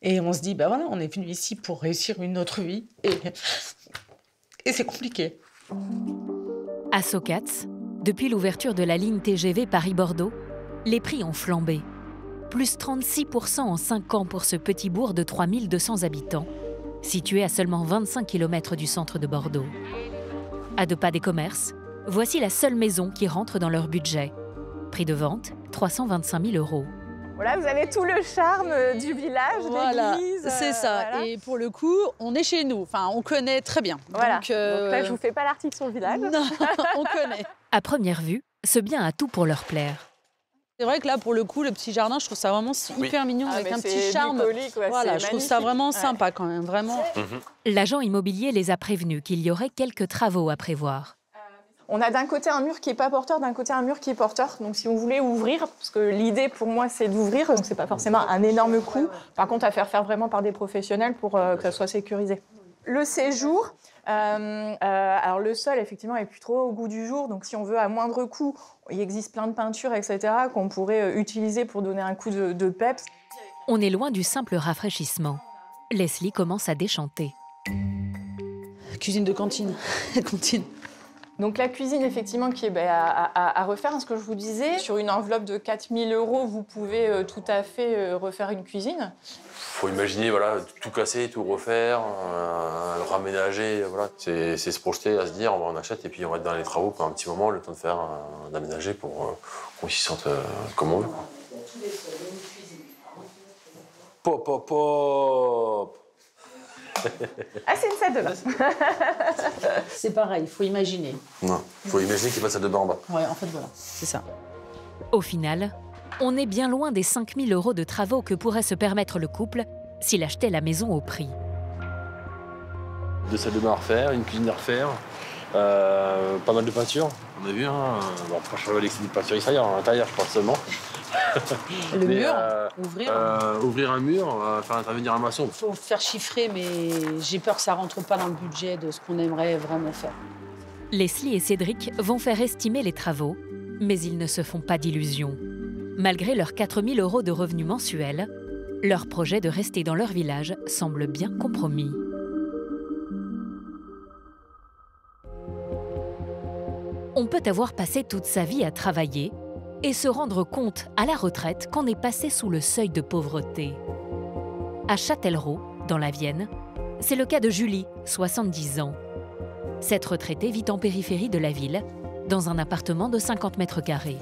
Speaker 11: Et on se dit, voilà, on est venu ici pour réussir une autre vie. Et c'est compliqué.
Speaker 1: À Sokats, depuis l'ouverture de la ligne TGV Paris-Bordeaux, les prix ont flambé. Plus 36% en 5 ans pour ce petit bourg de 3200 habitants, situé à seulement 25 km du centre de Bordeaux. À 2 pas des commerces, voici la seule maison qui rentre dans leur budget. Prix de vente, 325 000 €.
Speaker 14: Voilà, vous avez tout le charme du village,
Speaker 11: voilà,
Speaker 14: d'église.
Speaker 11: C'est ça.
Speaker 14: Voilà.
Speaker 11: Et pour le coup, on est chez nous. Enfin, on connaît très bien.
Speaker 14: Voilà.
Speaker 11: Donc
Speaker 14: là, je vous fais pas l'article sur le village.
Speaker 11: Non, on connaît.
Speaker 1: À première vue, ce bien a tout pour leur plaire.
Speaker 11: C'est vrai que là, pour le coup, le petit jardin, je trouve ça vraiment hyper mignon, avec un petit charme.
Speaker 14: Bucolique, ouais,
Speaker 11: voilà, je trouve ça vraiment sympa quand même, vraiment.
Speaker 1: L'agent immobilier les a prévenus qu'il y aurait quelques travaux à prévoir.
Speaker 14: On a d'un côté un mur qui n'est pas porteur, d'un côté un mur qui est porteur. Donc si on voulait ouvrir, parce que l'idée pour moi c'est d'ouvrir, donc c'est pas forcément un énorme coût. Par contre, à faire vraiment par des professionnels pour que ça soit sécurisé. Le séjour, alors le sol effectivement est plus trop au goût du jour. Donc si on veut à moindre coût, il existe plein de peintures, etc. qu'on pourrait utiliser pour donner un coup de peps.
Speaker 1: On est loin du simple rafraîchissement. Leslie commence à déchanter.
Speaker 11: Cuisine de cantine. Cantine.
Speaker 14: Donc la cuisine, effectivement, qui est à refaire, ce que je vous disais. Sur une enveloppe de 4 000 €, vous pouvez tout à fait refaire une cuisine.
Speaker 12: Faut imaginer, voilà, tout casser, tout refaire, le raménager, voilà. C'est se projeter à se dire, on achète et puis on va être dans les travaux pendant un petit moment, le temps de faire, d'aménager pour qu'on s'y sente comme on veut. Pop, pop, pop.
Speaker 14: Ah, c'est une salle de bain.
Speaker 11: C'est pareil, il faut imaginer.
Speaker 12: Non, il faut imaginer qu'il y a pas de salle de bain en bas.
Speaker 11: Ouais, en fait, voilà, c'est ça.
Speaker 1: Au final, on est bien loin des 5 000 € de travaux que pourrait se permettre le couple s'il achetait la maison au prix.
Speaker 5: 2 salles de bain à refaire, une cuisine à refaire, pas mal de peinture. On a vu, bon, après je travaille avec des peintures extérieures, à l'intérieur je parle seulement.
Speaker 11: Le
Speaker 5: mais,
Speaker 11: mur, ouvrir.
Speaker 5: Ouvrir un mur, faire intervenir un maçon.
Speaker 11: Il faut faire chiffrer, mais j'ai peur que ça ne rentre pas dans le budget de ce qu'on aimerait vraiment faire.
Speaker 1: Leslie et Cédric vont faire estimer les travaux, mais ils ne se font pas d'illusions. Malgré leurs 4 000 € de revenus mensuels, leur projet de rester dans leur village semble bien compromis. On peut avoir passé toute sa vie à travailler et se rendre compte à la retraite qu'on est passé sous le seuil de pauvreté. À Châtellerault, dans la Vienne, c'est le cas de Julie, 70 ans. Cette retraitée vit en périphérie de la ville, dans un appartement de 50 mètres carrés.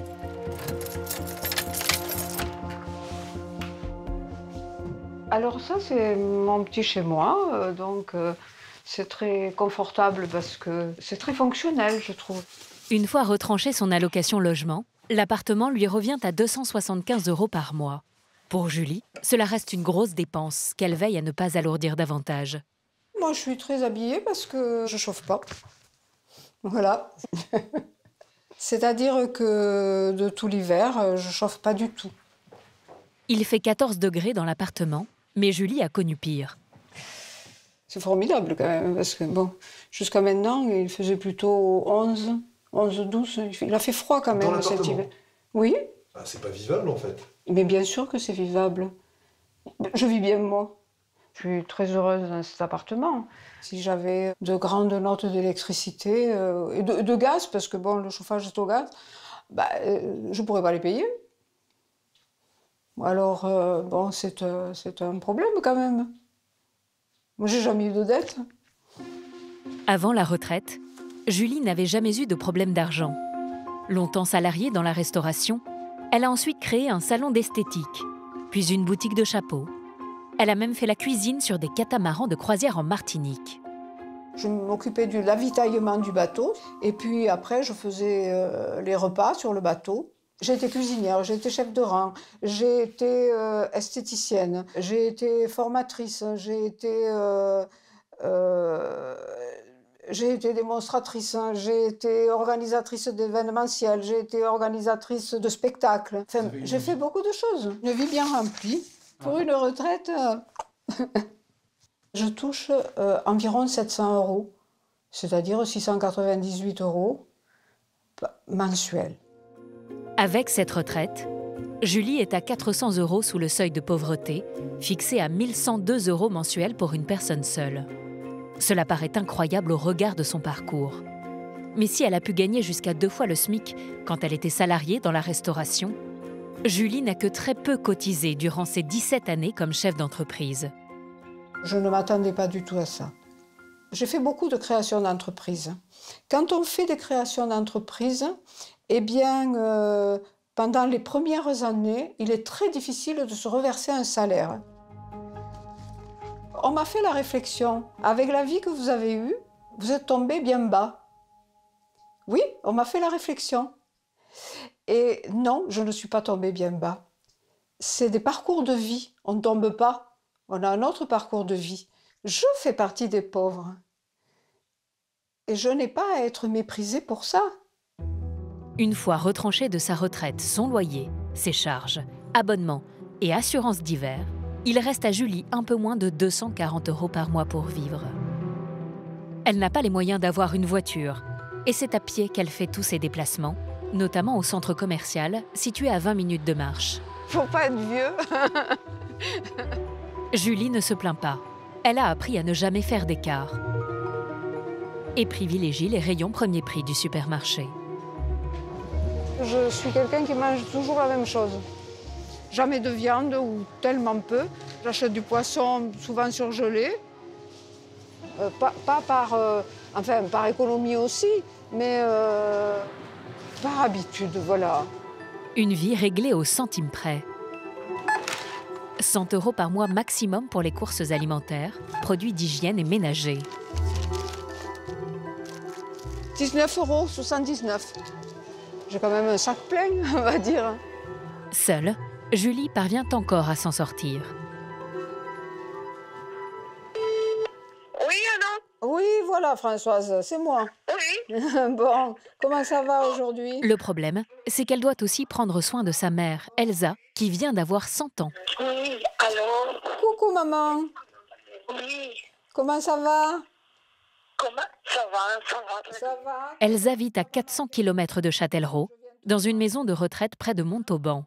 Speaker 15: Alors ça, c'est mon petit chez-moi, donc c'est très confortable parce que c'est très fonctionnel, je trouve.
Speaker 1: Une fois retranché son allocation logement, l'appartement lui revient à 275 € par mois. Pour Julie, cela reste une grosse dépense qu'elle veille à ne pas alourdir davantage.
Speaker 15: Moi, je suis très habillée parce que je chauffe pas. Voilà. C'est-à-dire que de tout l'hiver, je chauffe pas du tout.
Speaker 1: Il fait 14 degrés dans l'appartement, mais Julie a connu pire.
Speaker 15: C'est formidable quand même, parce que bon, jusqu'à maintenant, il faisait plutôt 11, 12. Il a fait froid quand même cet hiver. Oui.
Speaker 16: Ah, c'est pas vivable en fait.
Speaker 15: Mais bien sûr que c'est vivable. Je vis bien moi. Je suis très heureuse dans cet appartement. Si j'avais de grandes notes d'électricité et de gaz, parce que bon, le chauffage est au gaz, bah, je pourrais pas les payer. Alors, bon, c'est un problème quand même. Moi, j'ai jamais eu de dette.
Speaker 1: Avant la retraite, Julie n'avait jamais eu de problème d'argent. Longtemps salariée dans la restauration, elle a ensuite créé un salon d'esthétique, puis une boutique de chapeaux. Elle a même fait la cuisine sur des catamarans de croisière en Martinique.
Speaker 15: Je m'occupais de l'avitaillement du bateau, et puis après, je faisais les repas sur le bateau. J'ai été cuisinière, j'ai été chef de rang, j'ai été esthéticienne, j'ai été formatrice, j'ai été démonstratrice, j'ai été organisatrice d'événementiels, j'ai été organisatrice de spectacles. Enfin, j'ai fait beaucoup de choses. Une vie bien remplie. Pour une retraite, je touche environ 700 €, c'est-à-dire 698 € mensuels.
Speaker 1: Avec cette retraite, Julie est à 400 € sous le seuil de pauvreté, fixé à 1102 € mensuels pour une personne seule. Cela paraît incroyable au regard de son parcours. Mais si elle a pu gagner jusqu'à 2 fois le SMIC quand elle était salariée dans la restauration, Julie n'a que très peu cotisé durant ses 17 années comme chef d'entreprise.
Speaker 15: Je ne m'attendais pas du tout à ça. J'ai fait beaucoup de créations d'entreprises. Quand on fait des créations d'entreprises, eh bien, pendant les premières années, il est très difficile de se reverser un salaire. On m'a fait la réflexion, avec la vie que vous avez eue, vous êtes tombé bien bas. Oui, on m'a fait la réflexion. Et non, je ne suis pas tombée bien bas. C'est des parcours de vie, on ne tombe pas, on a un autre parcours de vie. Je fais partie des pauvres. Et je n'ai pas à être méprisée pour ça.
Speaker 1: Une fois retranché de sa retraite, son loyer, ses charges, abonnements et assurances d'hiver, il reste à Julie un peu moins de 240 € par mois pour vivre. Elle n'a pas les moyens d'avoir une voiture et c'est à pied qu'elle fait tous ses déplacements, notamment au centre commercial situé à 20 minutes de marche.
Speaker 15: Faut pas être vieux.
Speaker 1: Julie ne se plaint pas. Elle a appris à ne jamais faire d'écart et privilégie les rayons premier prix du supermarché.
Speaker 15: Je suis quelqu'un qui mange toujours la même chose. Jamais de viande ou tellement peu. J'achète du poisson souvent surgelé. Pas par économie aussi, mais par habitude, voilà.
Speaker 1: Une vie réglée au centime près. 100 € par mois maximum pour les courses alimentaires, produits d'hygiène et ménagers.
Speaker 15: 19,79 €. J'ai quand même un sac plein, on va dire.
Speaker 1: Seule, Julie parvient encore à s'en sortir.
Speaker 15: Oui, allô? Oui, voilà, Françoise, c'est moi. Oui. Bon, comment ça va aujourd'hui?
Speaker 1: Le problème, c'est qu'elle doit aussi prendre soin de sa mère, Elsa, qui vient d'avoir 100 ans.
Speaker 17: Oui, allô?
Speaker 15: Coucou, maman.
Speaker 17: Oui.
Speaker 15: Comment ça va?
Speaker 17: Comment? Ça va.
Speaker 1: Elsa vit à 400 km de Châtellerault, dans une maison de retraite près de Montauban.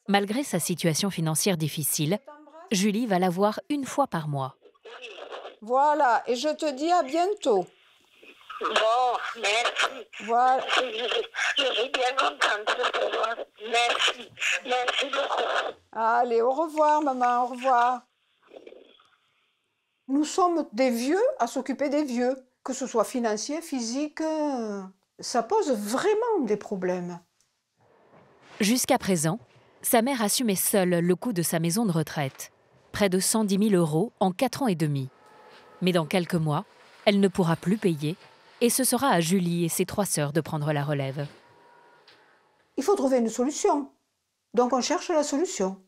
Speaker 1: Malgré sa situation financière difficile, Julie va la voir une fois par mois.
Speaker 15: Voilà, et je te dis à bientôt.
Speaker 17: Bon, merci.
Speaker 15: Voilà.
Speaker 17: Je suis bien contente de te voir. Merci. Merci beaucoup.
Speaker 15: Allez, au revoir, maman, au revoir. Nous sommes des vieux à s'occuper des vieux, que ce soit financier, physique, ça pose vraiment des problèmes.
Speaker 1: Jusqu'à présent, sa mère assumait seule le coût de sa maison de retraite, près de 110 000 € en 4 ans et demi. Mais dans quelques mois, elle ne pourra plus payer et ce sera à Julie et ses 3 sœurs de prendre la relève.
Speaker 15: Il faut trouver une solution. Donc on cherche la solution.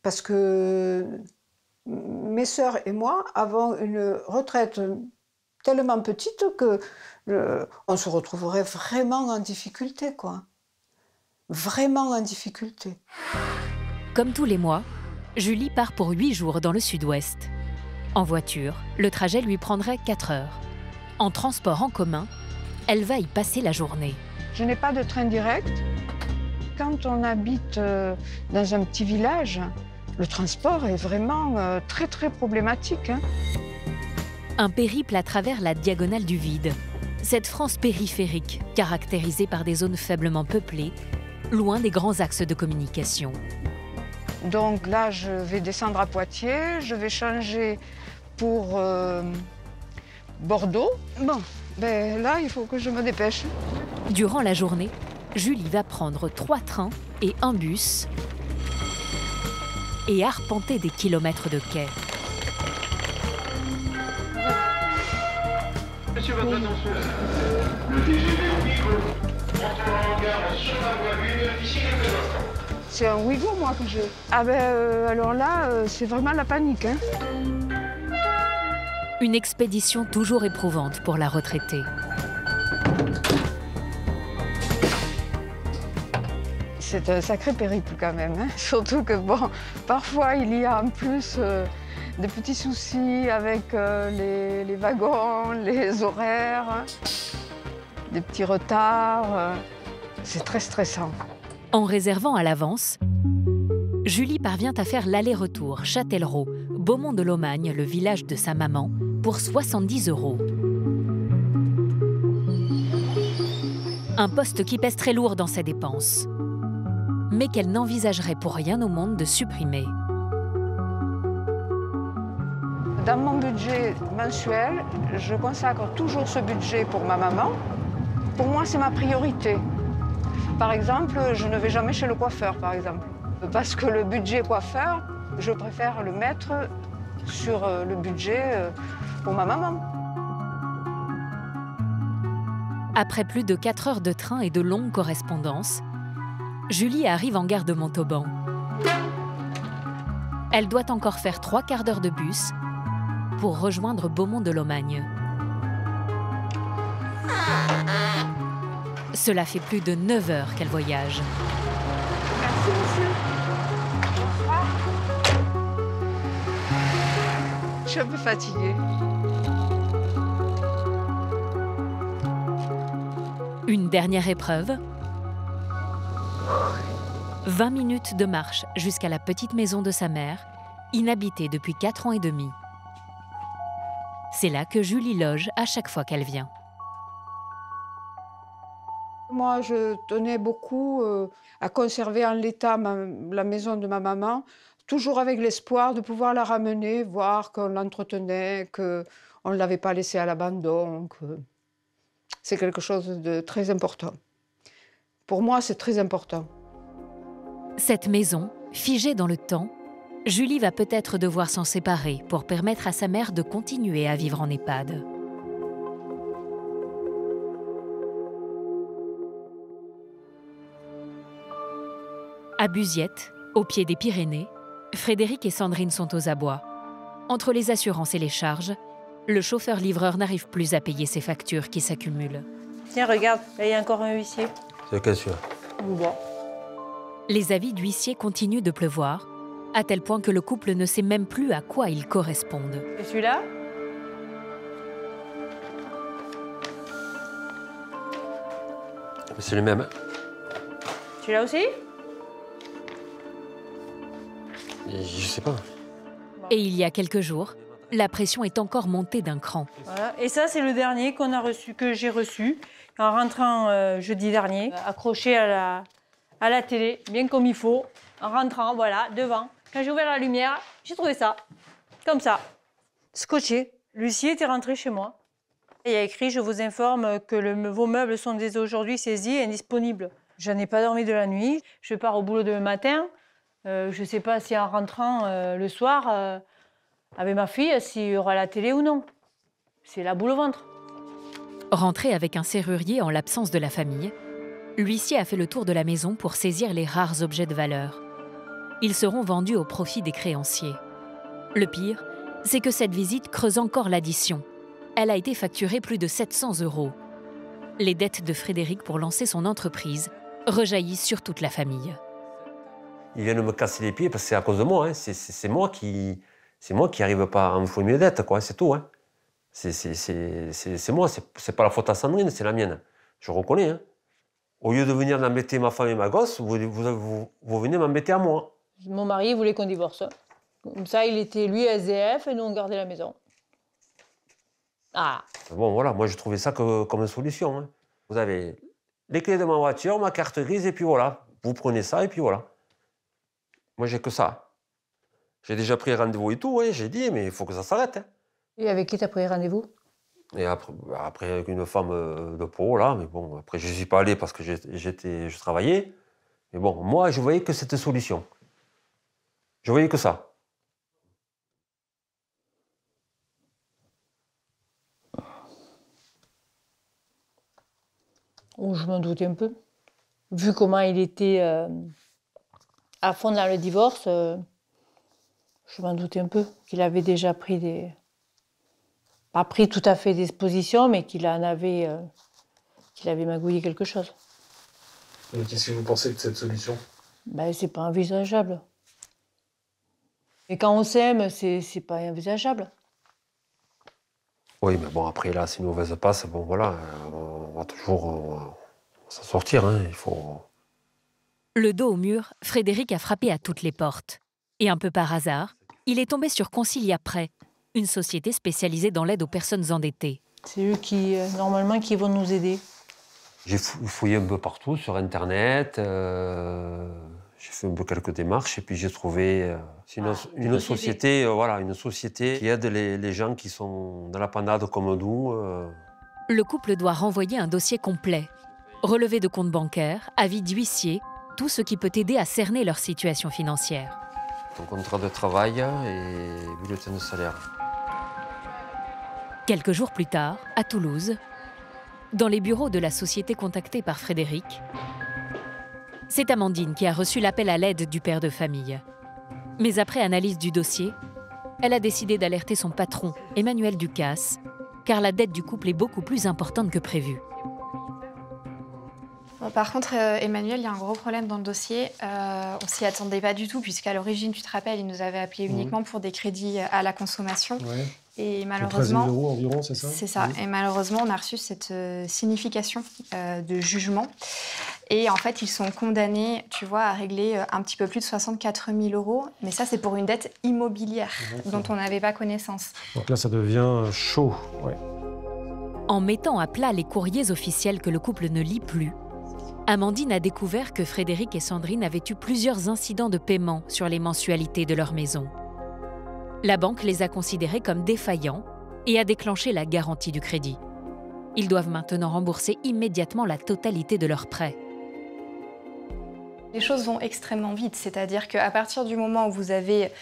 Speaker 15: Parce que mes sœurs et moi avons une retraite tellement petite que on se retrouverait vraiment en difficulté, quoi. Vraiment en difficulté.
Speaker 1: Comme tous les mois, Julie part pour 8 jours dans le sud-ouest. En voiture, le trajet lui prendrait 4 heures. En transport en commun, elle va y passer la journée.
Speaker 15: Je n'ai pas de train direct. Quand on habite dans un petit village, le transport est vraiment très très problématique.
Speaker 1: Un périple à travers la diagonale du vide. Cette France périphérique, caractérisée par des zones faiblement peuplées, loin des grands axes de communication.
Speaker 15: Donc là, je vais descendre à Poitiers, je vais changer pour Bordeaux. Bon, ben là, il faut que je me dépêche.
Speaker 1: Durant la journée, Julie va prendre 3 trains et un bus et arpenter des kilomètres de quais.
Speaker 18: Monsieur, votre attention. Le TGV Ouigo entrera en gare sur la voie 1 d'ici quelques instants.
Speaker 15: C'est un Ouigo, moi, que j'ai. Ah ben, alors là, c'est vraiment la panique, hein.
Speaker 1: Une expédition toujours éprouvante pour la retraitée.
Speaker 15: C'est un sacré périple quand même, hein. Surtout que, bon, parfois, il y a en plus des petits soucis avec les wagons, les horaires, des petits retards. C'est très stressant.
Speaker 1: En réservant à l'avance, Julie parvient à faire l'aller-retour Châtellerault, Beaumont-de-Lomagne, le village de sa maman, pour 70 €. Un poste qui pèse très lourd dans ses dépenses, mais qu'elle n'envisagerait pour rien au monde de supprimer.
Speaker 15: Dans mon budget mensuel, je consacre toujours ce budget pour ma maman. Pour moi, c'est ma priorité. Par exemple, je ne vais jamais chez le coiffeur, par exemple. Parce que le budget coiffeur, je préfère le mettre sur le budget pour ma maman.
Speaker 1: Après plus de 4 heures de train et de longues correspondances, Julie arrive en gare de Montauban. Elle doit encore faire 3 quarts d'heure de bus pour rejoindre Beaumont-de-Lomagne. Cela fait plus de 9 heures qu'elle voyage.
Speaker 15: Merci, monsieur. Bonsoir. Je suis un peu fatiguée.
Speaker 1: Une dernière épreuve. 20 minutes de marche jusqu'à la petite maison de sa mère, inhabitée depuis 4 ans et demi. C'est là que Julie loge à chaque fois qu'elle vient.
Speaker 15: Moi, je tenais beaucoup à conserver en l'état la maison de ma maman, toujours avec l'espoir de pouvoir la ramener, voir qu'on l'entretenait, qu'on ne l'avait pas laissée à l'abandon. C'est quelque chose de très important. Pour moi, c'est très important.
Speaker 1: Cette maison, figée dans le temps, Julie va peut-être devoir s'en séparer pour permettre à sa mère de continuer à vivre en EHPAD. À Buziette, au pied des Pyrénées, Frédéric et Sandrine sont aux abois. Entre les assurances et les charges, le chauffeur-livreur n'arrive plus à payer ses factures qui s'accumulent.
Speaker 3: Tiens, regarde, là, il y a encore un huissier.
Speaker 2: C'est lequel celui-là?
Speaker 3: Bon.
Speaker 1: Les avis d'huissier continuent de pleuvoir, à tel point que le couple ne sait même plus à quoi ils correspondent.
Speaker 3: Et celui-là?
Speaker 2: C'est le même.
Speaker 3: Celui-là aussi?
Speaker 2: Je sais pas.
Speaker 1: Et il y a quelques jours, la pression est encore montée d'un cran.
Speaker 3: Voilà. Et ça, c'est le dernier que j'ai reçu en rentrant jeudi dernier, accroché à la télé, bien comme il faut, en rentrant, voilà, devant. Quand j'ai ouvert la lumière, j'ai trouvé ça, comme ça, scotché. L'huissier était rentré chez moi. Et il a écrit « Je vous informe que vos meubles sont dès aujourd'hui saisis et indisponibles ». Je n'ai pas dormi de la nuit. Je pars au boulot demain matin. Je ne sais pas si en rentrant le soir, avec ma fille, s'il y aura la télé ou non. C'est la boule au ventre.
Speaker 1: Rentré avec un serrurier en l'absence de la famille, l'huissier a fait le tour de la maison pour saisir les rares objets de valeur. Ils seront vendus au profit des créanciers. Le pire, c'est que cette visite creuse encore l'addition. Elle a été facturée plus de 700 €. Les dettes de Frédéric pour lancer son entreprise rejaillissent sur toute la famille.
Speaker 2: Ils viennent me casser les pieds parce que c'est à cause de moi. Hein. C'est moi qui n'arrive pas à me fouiller mes dettes, quoi. C'est tout. Hein. C'est moi, c'est pas la faute à Sandrine, c'est la mienne. Je reconnais. Hein. Au lieu de venir m'embêter ma femme et ma gosse, vous venez m'embêter à moi.
Speaker 3: Mon mari voulait qu'on divorce. Comme ça, il était, lui, SDF, et nous, on gardait la maison. Ah.
Speaker 2: Bon, voilà, moi, je trouvais ça comme une solution. Hein. Vous avez les clés de ma voiture, ma carte grise, et puis voilà. Vous prenez ça, et puis voilà. Moi, j'ai que ça. J'ai déjà pris rendez-vous et tout, hein, j'ai dit, mais il faut que ça s'arrête. Hein.
Speaker 3: Et avec qui t'as pris rendez-vous?
Speaker 2: Et après, avec une femme de Pau, là, mais bon, après, je n'y suis pas allé parce que je travaillais. Mais bon, moi, je voyais que cette solution. Je voyais que ça.
Speaker 3: Oh, je m'en doutais un peu. Vu comment il était à fond dans le divorce, je m'en doutais un peu. Qu'il avait déjà pris pas pris tout à fait des positions, mais qu'il avait magouillé quelque chose.
Speaker 16: Et qu'est-ce que vous pensez de cette solution?
Speaker 3: Ben, c'est pas envisageable. Et quand on s'aime, c'est pas envisageable.
Speaker 2: Oui, mais bon, après, là, si une mauvaise passe, bon, voilà, on va toujours s'en sortir, hein, il faut...
Speaker 1: Le dos au mur, Frédéric a frappé à toutes les portes. Et un peu par hasard, il est tombé sur Concilia Prêt, une société spécialisée dans l'aide aux personnes endettées.
Speaker 3: C'est eux qui, normalement, qui vont nous aider.
Speaker 2: J'ai fouillé un peu partout, sur Internet, j'ai fait un peu quelques démarches, et puis j'ai trouvé une société, voilà, une société qui aide les gens qui sont dans la panade comme nous.
Speaker 1: Le couple doit renvoyer un dossier complet. Relevé de compte bancaire, avis d'huissier, tout ce qui peut aider à cerner leur situation financière.
Speaker 2: Ton contrat de travail et bulletin de salaire.
Speaker 1: Quelques jours plus tard, à Toulouse, dans les bureaux de la société contactée par Frédéric, c'est Amandine qui a reçu l'appel à l'aide du père de famille. Mais après analyse du dossier, elle a décidé d'alerter son patron, Emmanuel Ducasse, car la dette du couple est beaucoup plus importante que prévu.
Speaker 19: Bon, par contre, Emmanuel, il y a un gros problème dans le dossier. On s'y attendait pas du tout, puisqu'à l'origine, tu te rappelles, il nous avait appelé uniquement pour des crédits à la consommation.
Speaker 16: Ouais.
Speaker 19: Et malheureusement,
Speaker 16: 13 000 € environ, c'est ça?
Speaker 19: C'est ça. Et malheureusement, on a reçu cette signification de jugement. Et en fait, ils sont condamnés, tu vois, à régler un petit peu plus de 64 000 €. Mais ça, c'est pour une dette immobilière dont on n'avait pas connaissance.
Speaker 16: Donc là, ça devient chaud. Ouais.
Speaker 1: En mettant à plat les courriers officiels que le couple ne lit plus, Amandine a découvert que Frédéric et Sandrine avaient eu plusieurs incidents de paiement sur les mensualités de leur maison. La banque les a considérés comme défaillants et a déclenché la garantie du crédit. Ils doivent maintenant rembourser immédiatement la totalité de leur prêt.
Speaker 19: Les choses vont extrêmement vite, c'est-à-dire qu'à partir du moment où vous avez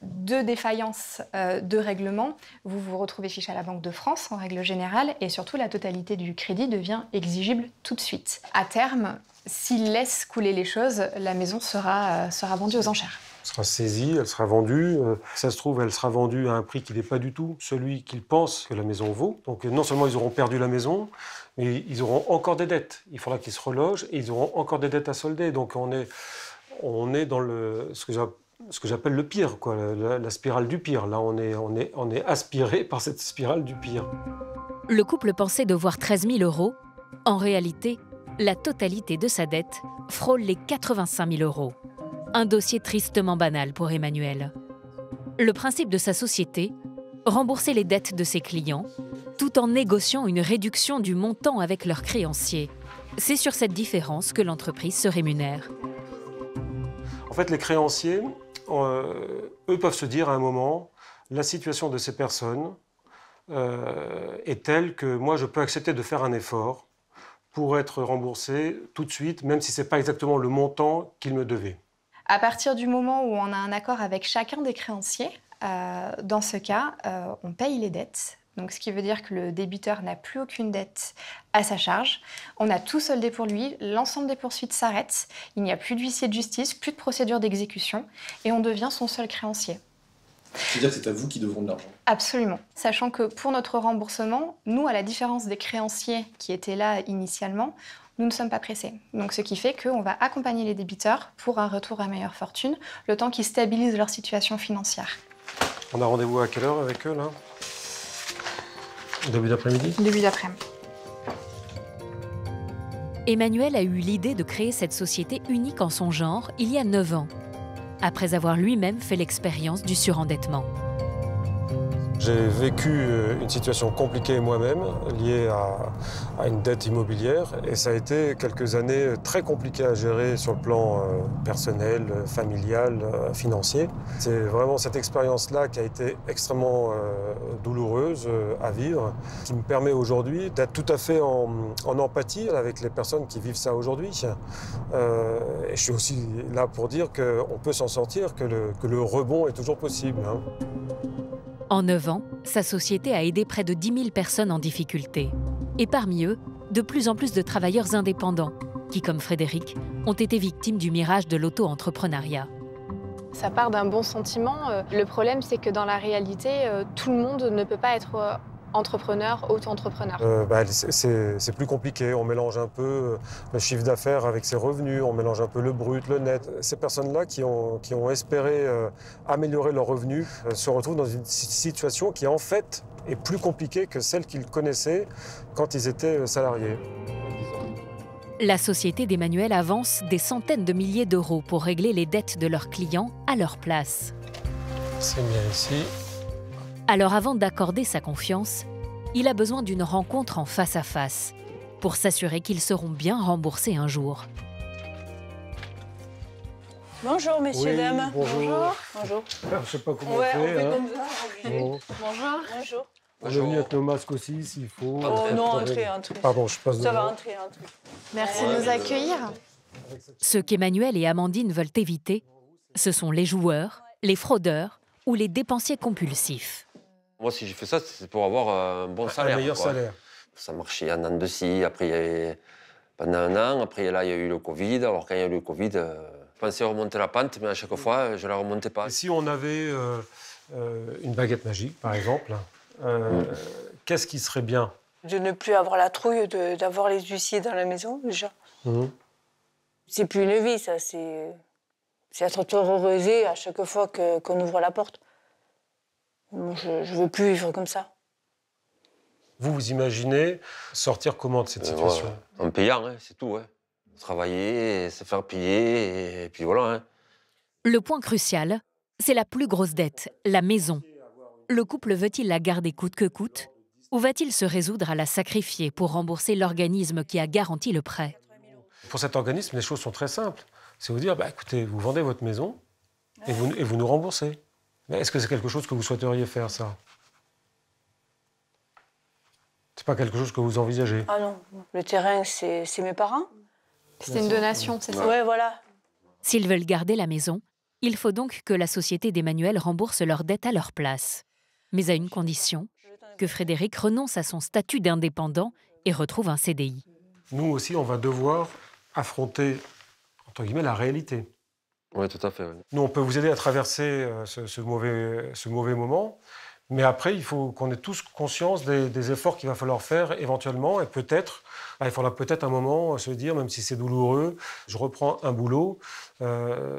Speaker 19: deux défaillances de règlement, vous vous retrouvez fiché à la Banque de France en règle générale, et surtout la totalité du crédit devient exigible tout de suite. À terme, s'ils laissent couler les choses, la maison sera vendue aux enchères.
Speaker 16: Elle sera saisie, elle sera vendue. Ça se trouve, elle sera vendue à un prix qui n'est pas du tout celui qu'ils pensent que la maison vaut. Donc non seulement ils auront perdu la maison, mais ils auront encore des dettes. Il faudra qu'ils se relogent et ils auront encore des dettes à solder. Donc on est dans ce que j'appelle le pire, quoi, la spirale du pire. Là, on est aspiré par cette spirale du pire.
Speaker 1: Le couple pensait devoir 13 000 €. En réalité, la totalité de sa dette frôle les 85 000 €. Un dossier tristement banal pour Emmanuel. Le principe de sa société, rembourser les dettes de ses clients, tout en négociant une réduction du montant avec leurs créanciers. C'est sur cette différence que l'entreprise se rémunère.
Speaker 16: En fait, les créanciers, eux peuvent se dire à un moment, la situation de ces personnes est telle que moi, je peux accepter de faire un effort pour être remboursé tout de suite, même si ce n'est pas exactement le montant qu'ils me devaient.
Speaker 19: À partir du moment où on a un accord avec chacun des créanciers, dans ce cas, on paye les dettes. Donc, ce qui veut dire que le débiteur n'a plus aucune dette à sa charge. On a tout soldé pour lui, l'ensemble des poursuites s'arrêtent, il n'y a plus d'huissier de justice, plus de procédure d'exécution, et on devient son seul créancier.
Speaker 20: C'est-à-dire que c'est à vous qui devront de l'argent.
Speaker 19: Absolument. Sachant que pour notre remboursement, nous, à la différence des créanciers qui étaient là initialement, nous ne sommes pas pressés. Donc ce qui fait qu'on va accompagner les débiteurs pour un retour à meilleure fortune, le temps qu'ils stabilisent leur situation financière.
Speaker 16: On a rendez-vous à quelle heure avec eux, là? Début d'après-midi?
Speaker 19: Début d'après-midi.
Speaker 1: Emmanuel a eu l'idée de créer cette société unique en son genre il y a 9 ans, après avoir lui-même fait l'expérience du surendettement.
Speaker 16: J'ai vécu une situation compliquée moi-même, liée à une dette immobilière, et ça a été quelques années très compliquées à gérer sur le plan personnel, familial, financier. C'est vraiment cette expérience-là qui a été extrêmement douloureuse à vivre, qui me permet aujourd'hui d'être tout à fait en empathie avec les personnes qui vivent ça aujourd'hui. Et je suis aussi là pour dire qu'on peut s'en sortir, que le rebond est toujours possible. Hein.
Speaker 1: En 9 ans, sa société a aidé près de 10 000 personnes en difficulté. Et parmi eux, de plus en plus de travailleurs indépendants, qui, comme Frédéric, ont été victimes du mirage de l'auto-entrepreneuriat.
Speaker 19: Ça part d'un bon sentiment. Le problème, c'est que dans la réalité, tout le monde ne peut pas être entrepreneur, auto-entrepreneur.
Speaker 16: C'est plus compliqué. On mélange un peu le chiffre d'affaires avec ses revenus, on mélange un peu le brut, le net. Ces personnes-là qui ont espéré améliorer leurs revenus se retrouvent dans une situation qui, en fait, est plus compliquée que celle qu'ils connaissaient quand ils étaient salariés.
Speaker 1: La société d'Emmanuel avance des centaines de milliers d'euros pour régler les dettes de leurs clients à leur place.
Speaker 16: C'est bien ici.
Speaker 1: Alors avant d'accorder sa confiance, il a besoin d'une rencontre en face à face pour s'assurer qu'ils seront bien remboursés un jour.
Speaker 3: Bonjour messieurs, dames.
Speaker 16: Bonjour.
Speaker 3: Bonjour.
Speaker 16: Je ne sais pas comment
Speaker 3: Ouais,
Speaker 16: on fait.
Speaker 3: on fait comme ça.
Speaker 16: Bon.
Speaker 3: Bonjour. Bonjour.
Speaker 16: On est venu avec nos masques aussi, s'il faut.
Speaker 3: Oh non, entrez.
Speaker 16: Pardon, je passe
Speaker 3: Ça
Speaker 16: devant.
Speaker 3: va, entrez.
Speaker 19: Merci de nous accueillir.
Speaker 1: Ce qu'Emmanuel et Amandine veulent éviter, ce sont les joueurs, les fraudeurs ou les dépensiers compulsifs.
Speaker 2: Moi, si j'ai fait ça, c'est pour avoir un bon salaire.
Speaker 16: Un meilleur salaire.
Speaker 2: Ça marchait un an de ci, après, il y avait... pendant un an, après, là, il y a eu le Covid. Alors, quand il y a eu le Covid, je pensais remonter la pente, mais à chaque fois, je ne la remontais pas.
Speaker 16: Et si on avait une baguette magique, par exemple, qu'est-ce qui serait bien?
Speaker 3: De ne plus avoir la trouille d'avoir les huissiers dans la maison, déjà. C'est plus une vie, ça. C'est être terrorisé à chaque fois qu'on ouvre la porte. Moi, je ne veux plus vivre comme ça.
Speaker 16: Vous imaginez sortir comment de cette situation?
Speaker 2: En payant, hein, c'est tout. Hein. Travailler, se faire payer, et puis voilà. Hein.
Speaker 1: Le point crucial, c'est la plus grosse dette, la maison. Le couple veut-il la garder coûte que coûte, ou va-t-il se résoudre à la sacrifier pour rembourser l'organisme qui a garanti le prêt?
Speaker 16: Pour cet organisme, les choses sont très simples. C'est vous dire, écoutez, vous vendez votre maison et vous nous remboursez. Mais est-ce que c'est quelque chose que vous souhaiteriez faire, ça? C'est pas quelque chose que vous envisagez?
Speaker 3: Ah non, le terrain, c'est mes parents.
Speaker 19: C'est une donation, c'est ça?
Speaker 3: Ouais, voilà.
Speaker 1: S'ils veulent garder la maison, il faut donc que la société d'Emmanuel rembourse leurs dettes à leur place. Mais à une condition, que Frédéric renonce à son statut d'indépendant et retrouve un CDI.
Speaker 16: Nous aussi, on va devoir affronter, entre guillemets, la réalité.
Speaker 2: Oui, tout à fait. Oui.
Speaker 16: Nous, on peut vous aider à traverser ce mauvais moment, mais après, il faut qu'on ait tous conscience des efforts qu'il va falloir faire éventuellement, et peut-être, il faudra peut-être un moment se dire, même si c'est douloureux, je reprends un boulot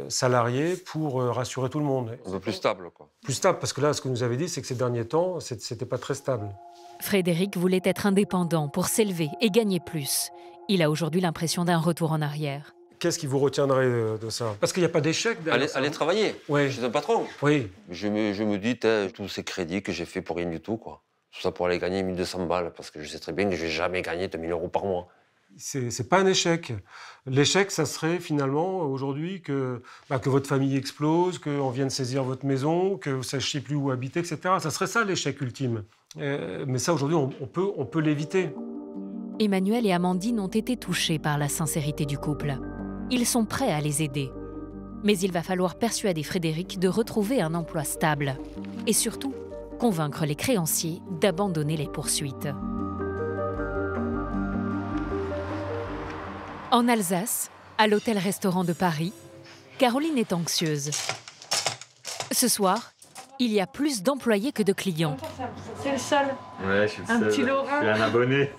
Speaker 16: salarié pour rassurer tout le monde.
Speaker 2: Un peu plus stable, quoi.
Speaker 16: Plus stable, parce que là, ce que nous avez dit, c'est que ces derniers temps, c'était pas très stable.
Speaker 1: Frédéric voulait être indépendant pour s'élever et gagner plus. Il a aujourd'hui l'impression d'un retour en arrière.
Speaker 16: Qu'est-ce qui vous retiendrait de ça? Parce qu'il n'y a pas d'échec.
Speaker 2: Aller travailler chez un patron.
Speaker 16: Oui.
Speaker 2: Je me dis, tous ces crédits que j'ai fait pour rien du tout, quoi. Tout ça pour aller gagner 1 200 balles, parce que je sais très bien que je ne vais jamais gagner 2 000 € par mois.
Speaker 16: C'est pas un échec. L'échec, ça serait finalement aujourd'hui que votre famille explose, qu'on vienne saisir votre maison, que vous ne sachiez plus où habiter, etc. Ça serait ça l'échec ultime. Mais ça, aujourd'hui, on peut l'éviter.
Speaker 1: Emmanuel et Amandine ont été touchés par la sincérité du couple. Ils sont prêts à les aider. Mais il va falloir persuader Frédéric de retrouver un emploi stable. Et surtout, convaincre les créanciers d'abandonner les poursuites. En Alsace, à l'hôtel-restaurant de Paris, Caroline est anxieuse. Ce soir, il y a plus d'employés que de clients.
Speaker 3: C'est le seul.
Speaker 21: Ouais, je suis le
Speaker 3: Un
Speaker 21: seul.
Speaker 3: petit Laurent.
Speaker 21: Je suis un abonné.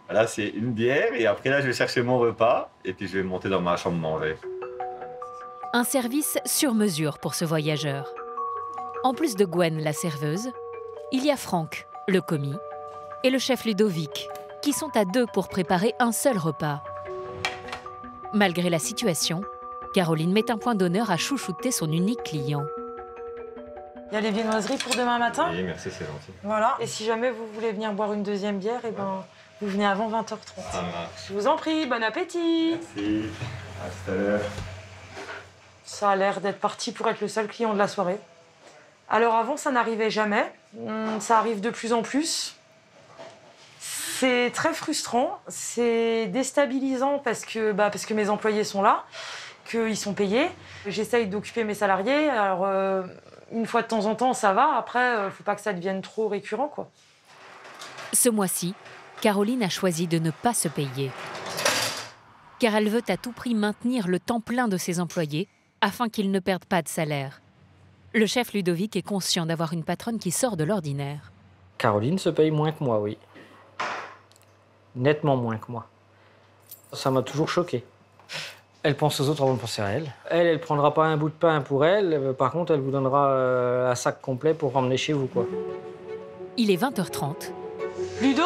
Speaker 21: Là, c'est une bière et après là, je vais chercher mon repas et puis je vais monter dans ma chambre manger.
Speaker 1: Un service sur mesure pour ce voyageur. En plus de Gwen, la serveuse, il y a Franck, le commis, et le chef Ludovic, qui sont à deux pour préparer un seul repas. Malgré la situation, Caroline met un point d'honneur à chouchouter son unique client.
Speaker 6: Il y a les viennoiseries pour demain matin.
Speaker 21: Oui, merci, c'est gentil.
Speaker 6: Voilà. Et si jamais vous voulez venir boire une deuxième bière, eh ben, vous venez avant 20h30.
Speaker 21: Ça marche.
Speaker 6: Je vous en prie, bon appétit.
Speaker 21: Merci. À tout à l'heure.
Speaker 6: Ça a l'air d'être parti pour être le seul client de la soirée. Alors avant, ça n'arrivait jamais. Ça arrive de plus en plus. C'est très frustrant, c'est déstabilisant parce que mes employés sont là, qu'ils sont payés. J'essaye d'occuper mes salariés. Alors, une fois de temps en temps, ça va. Après, faut pas que ça devienne trop récurrent, quoi.
Speaker 1: Ce mois-ci, Caroline a choisi de ne pas se payer. Car elle veut à tout prix maintenir le temps plein de ses employés afin qu'ils ne perdent pas de salaire. Le chef Ludovic est conscient d'avoir une patronne qui sort de l'ordinaire.
Speaker 22: Caroline se paye moins que moi, oui. Nettement moins que moi. Ça m'a toujours choqué. Elle pense aux autres avant de penser à elle. Elle ne prendra pas un bout de pain pour elle. Par contre, elle vous donnera un sac complet pour emmener chez vous, quoi.
Speaker 1: Il est 20h30.
Speaker 6: Ludo ?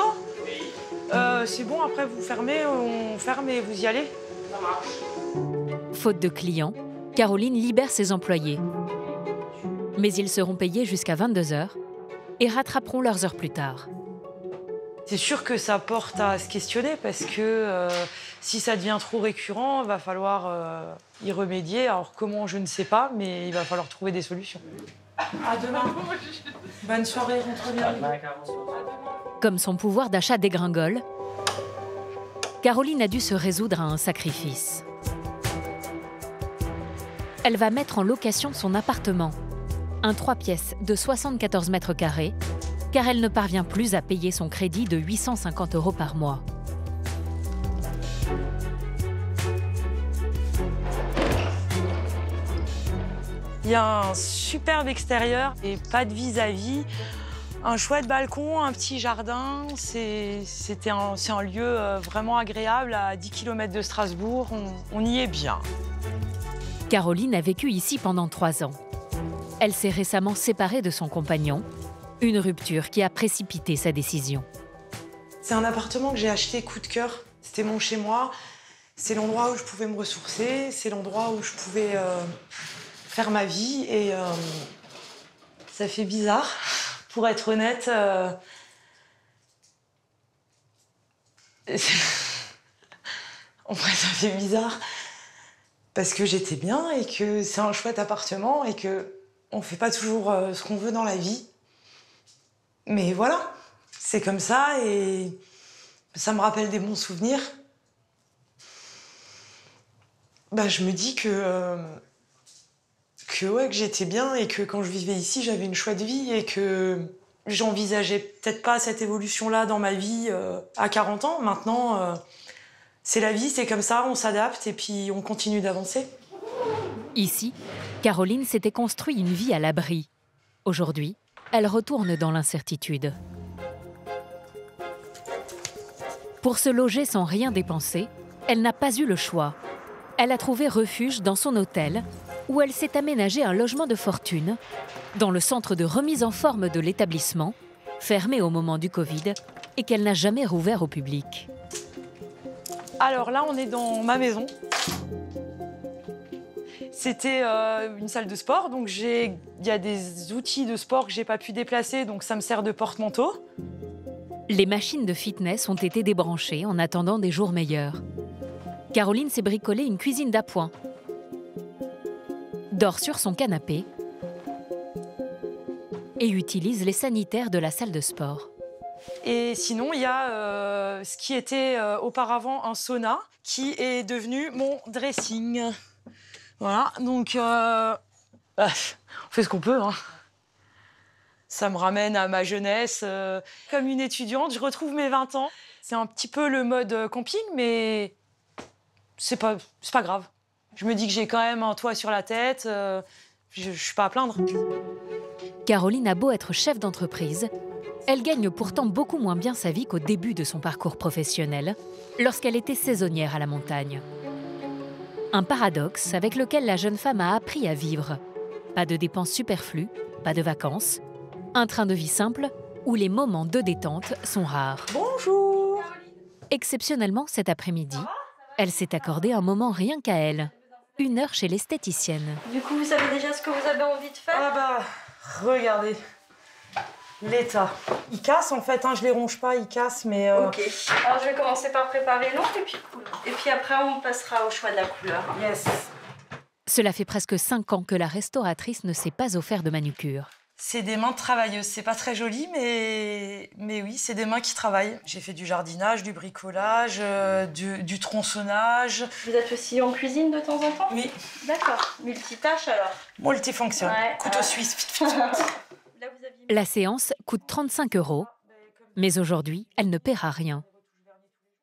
Speaker 6: C'est bon, après vous fermez, on ferme et vous y allez ? Ça marche.
Speaker 1: Faute de clients, Caroline libère ses employés. Mais ils seront payés jusqu'à 22h et rattraperont leurs heures plus tard.
Speaker 6: C'est sûr que ça porte à se questionner parce que si ça devient trop récurrent, il va falloir y remédier. Alors comment, je ne sais pas, mais il va falloir trouver des solutions. À demain. Bonne soirée, rentre bien.
Speaker 1: Comme son pouvoir d'achat dégringole, Caroline a dû se résoudre à un sacrifice. Elle va mettre en location son appartement, un 3 pièces de 74 mètres carrés, car elle ne parvient plus à payer son crédit de 850 € par mois.
Speaker 6: Il y a un superbe extérieur et pas de vis-à-vis, un chouette balcon, un petit jardin. C'est un lieu vraiment agréable à 10 km de Strasbourg. On y est bien.
Speaker 1: Caroline a vécu ici pendant 3 ans. Elle s'est récemment séparée de son compagnon, une rupture qui a précipité sa décision.
Speaker 6: C'est un appartement que j'ai acheté coup de cœur. C'était mon chez-moi. C'est l'endroit où je pouvais me ressourcer. C'est l'endroit où je pouvais faire ma vie. Et ça fait bizarre, pour être honnête. En vrai, ça fait bizarre. Parce que j'étais bien et que c'est un chouette appartement et qu'on ne fait pas toujours ce qu'on veut dans la vie. Mais voilà, c'est comme ça et ça me rappelle des bons souvenirs. Je me dis que j'étais bien et que quand je vivais ici, j'avais une chouette vie et que j'envisageais peut-être pas cette évolution-là dans ma vie à 40 ans. Maintenant, c'est la vie, c'est comme ça, on s'adapte et puis on continue d'avancer.
Speaker 1: Ici, Caroline s'était construit une vie à l'abri. Aujourd'hui, elle retourne dans l'incertitude. Pour se loger sans rien dépenser, elle n'a pas eu le choix. Elle a trouvé refuge dans son hôtel, où elle s'est aménagé un logement de fortune, dans le centre de remise en forme de l'établissement, fermé au moment du Covid, et qu'elle n'a jamais rouvert au public.
Speaker 6: Alors là, on est dans ma maison. C'était une salle de sport, donc il y a des outils de sport que j'ai pas pu déplacer, donc ça me sert de porte-manteau.
Speaker 1: Les machines de fitness ont été débranchées en attendant des jours meilleurs. Caroline s'est bricolée une cuisine d'appoint, dort sur son canapé et utilise les sanitaires de la salle de sport.
Speaker 6: Et sinon, il y a ce qui était auparavant un sauna, qui est devenu mon dressing. Voilà, donc on fait ce qu'on peut. Hein. Ça me ramène à ma jeunesse. Comme une étudiante, je retrouve mes 20 ans. C'est un petit peu le mode camping, mais c'est pas grave. Je me dis que j'ai quand même un toit sur la tête. Je suis pas à plaindre.
Speaker 1: Caroline a beau être chef d'entreprise, elle gagne pourtant beaucoup moins bien sa vie qu'au début de son parcours professionnel, lorsqu'elle était saisonnière à la montagne. Un paradoxe avec lequel la jeune femme a appris à vivre. Pas de dépenses superflues, pas de vacances, un train de vie simple où les moments de détente sont rares.
Speaker 4: Bonjour!
Speaker 1: Exceptionnellement, cet après-midi, elle s'est accordé un moment rien qu'à elle. 1 heure chez l'esthéticienne.
Speaker 4: Du coup, vous savez déjà ce que vous avez envie de faire?
Speaker 6: Ah bah, regardez. L'état. Il casse en fait, hein, je les ronge pas, il casse, mais...
Speaker 4: Ok. Alors je vais commencer par préparer l'ongle et puis après on passera au choix de la couleur.
Speaker 6: Yes.
Speaker 1: Cela fait presque 5 ans que la restauratrice ne s'est pas offert de manucure.
Speaker 6: C'est des mains de travailleuses, c'est pas très joli, mais oui, c'est des mains qui travaillent. J'ai fait du jardinage, du bricolage, du tronçonnage.
Speaker 4: Vous êtes aussi en cuisine de temps en temps?
Speaker 6: Oui.
Speaker 4: D'accord, multitâche alors?
Speaker 6: Multifonction,
Speaker 4: ouais,
Speaker 6: couteau suisse.
Speaker 1: La séance coûte 35 €, mais aujourd'hui, elle ne paiera rien.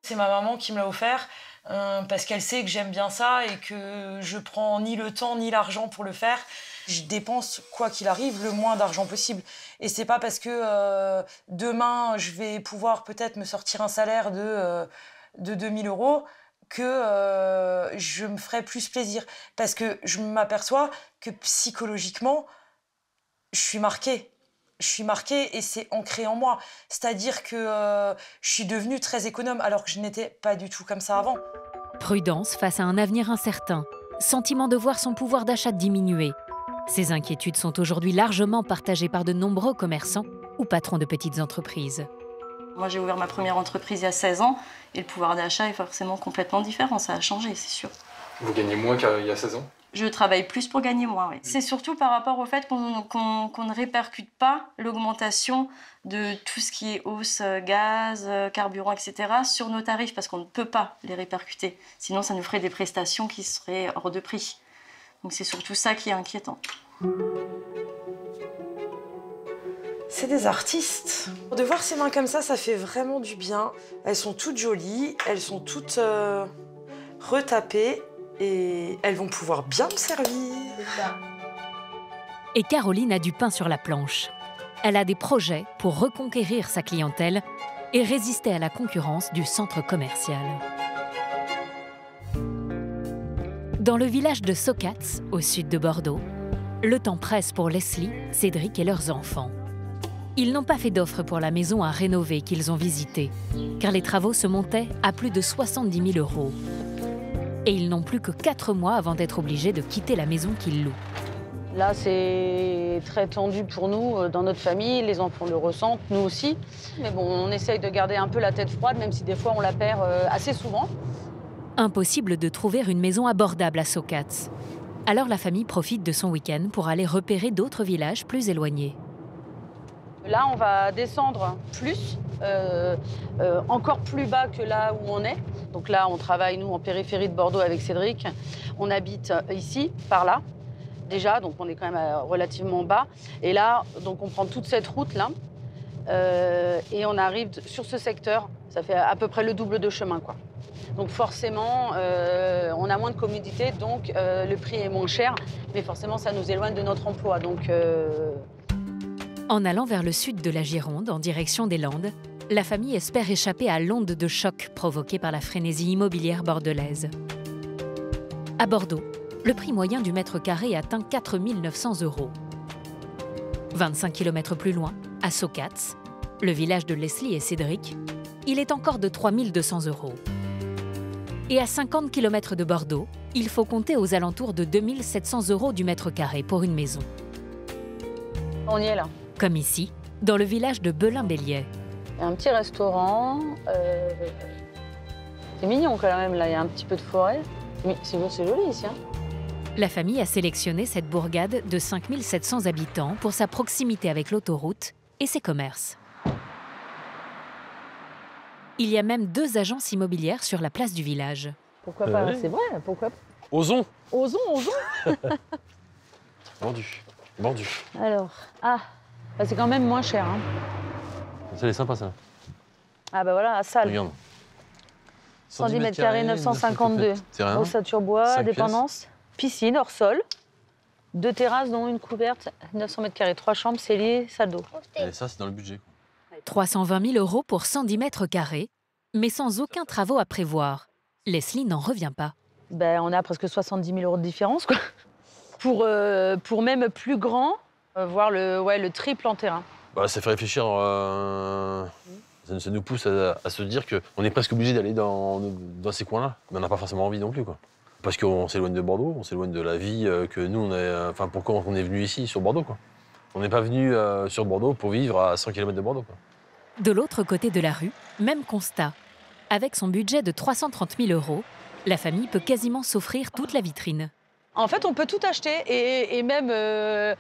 Speaker 6: C'est ma maman qui me l'a offert parce qu'elle sait que j'aime bien ça et que je prends ni le temps ni l'argent pour le faire. Je dépense, quoi qu'il arrive, le moins d'argent possible. Et c'est pas parce que demain, je vais pouvoir peut-être me sortir un salaire de 2000 € que je me ferai plus plaisir. Parce que je m'aperçois que psychologiquement, je suis marquée. Je suis marquée et c'est ancré en moi. C'est-à-dire que je suis devenue très économe alors que je n'étais pas du tout comme ça avant.
Speaker 1: Prudence face à un avenir incertain, sentiment de voir son pouvoir d'achat diminuer. Ces inquiétudes sont aujourd'hui largement partagées par de nombreux commerçants ou patrons de petites entreprises.
Speaker 4: Moi, j'ai ouvert ma première entreprise il y a 16 ans et le pouvoir d'achat est forcément complètement différent. Ça a changé, c'est sûr.
Speaker 20: Vous gagnez moins qu'il y a 16 ans?
Speaker 4: Je travaille plus pour gagner moins, oui. C'est surtout par rapport au fait qu'on ne répercute pas l'augmentation de tout ce qui est hausse gaz, carburant, etc. sur nos tarifs parce qu'on ne peut pas les répercuter. Sinon, ça nous ferait des prestations qui seraient hors de prix. Donc c'est surtout ça qui est inquiétant.
Speaker 6: C'est des artistes. De voir ces mains comme ça fait vraiment du bien. Elles sont toutes jolies, elles sont toutes retapées et elles vont pouvoir bien me servir.
Speaker 1: Et Caroline a du pain sur la planche. Elle a des projets pour reconquérir sa clientèle et résister à la concurrence du centre commercial. Dans le village de Socats, au sud de Bordeaux, le temps presse pour Leslie, Cédric et leurs enfants. Ils n'ont pas fait d'offre pour la maison à rénover qu'ils ont visitée, car les travaux se montaient à plus de 70 000 €. Et ils n'ont plus que 4 mois avant d'être obligés de quitter la maison qu'ils louent.
Speaker 11: Là, c'est très tendu pour nous, dans notre famille. Les enfants le ressentent, nous aussi. Mais bon, on essaye de garder un peu la tête froide, même si des fois on la perd assez souvent.
Speaker 1: Impossible de trouver une maison abordable à Socats. Alors la famille profite de son week-end pour aller repérer d'autres villages plus éloignés.
Speaker 11: Là, on va descendre plus, encore plus bas que là où on est. Donc là, on travaille, nous, en périphérie de Bordeaux avec Cédric. On habite ici, par là, déjà, donc on est quand même relativement bas. Et là, donc on prend toute cette route-là et on arrive sur ce secteur. Ça fait à peu près le double de chemin, quoi. Donc forcément, on a moins de commodité, donc le prix est moins cher, mais forcément, ça nous éloigne de notre emploi. Donc,
Speaker 1: En allant vers le sud de la Gironde, en direction des Landes, la famille espère échapper à l'onde de choc provoquée par la frénésie immobilière bordelaise. À Bordeaux, le prix moyen du mètre carré atteint 4 900 €. 25 km plus loin, à Socats, le village de Leslie et Cédric, il est encore de 3 200 €. Et à 50 km de Bordeaux, il faut compter aux alentours de 2 700 € du mètre carré pour une maison.
Speaker 11: on y est là.
Speaker 1: Comme ici, dans le village de Belin-Béliais.
Speaker 11: Il y a un petit restaurant. C'est mignon quand même, là, il y a un petit peu de forêt. Mais c'est joli ici. Hein.
Speaker 1: La famille a sélectionné cette bourgade de 5 700 habitants pour sa proximité avec l'autoroute et ses commerces. Il y a même 2 agences immobilières sur la place du village.
Speaker 11: Pourquoi pas? C'est vrai, pourquoi pas?
Speaker 20: Osons.
Speaker 11: Osons.
Speaker 12: Vendu.
Speaker 11: Alors, c'est quand même moins cher. Hein.
Speaker 12: Ça, elle est sympa, ça.
Speaker 11: Ah bah voilà, à Salles.
Speaker 12: Regarde.
Speaker 11: 110 m², 952.
Speaker 12: C'est rien.
Speaker 11: Ossature bois, dépendance, piscine hors sol. 2 terrasses, dont une couverte, 900 mètres carrés, 3 chambres, cellier, salle d'eau.
Speaker 12: Et ça, c'est dans le budget.
Speaker 1: 320 000 € pour 110 mètres carrés, mais sans aucun travaux à prévoir. Leslie n'en revient pas.
Speaker 11: Ben, on a presque 70 000 € de différence, quoi. Pour même plus grand, voire le triple en terrain.
Speaker 12: Bah, ça fait réfléchir. Ça nous pousse à se dire qu'on est presque obligé d'aller dans ces coins-là. Mais on n'a pas forcément envie non plus, quoi. Parce qu'on s'éloigne de Bordeaux, on s'éloigne de la vie que nous, on est. Enfin, pourquoi on est venu ici, sur Bordeaux, quoi. On n'est pas venu sur Bordeaux pour vivre à 100 km de Bordeaux, quoi.
Speaker 1: De l'autre côté de la rue, même constat. Avec son budget de 330 000 €, la famille peut quasiment s'offrir toute la vitrine.
Speaker 11: En fait, on peut tout acheter et même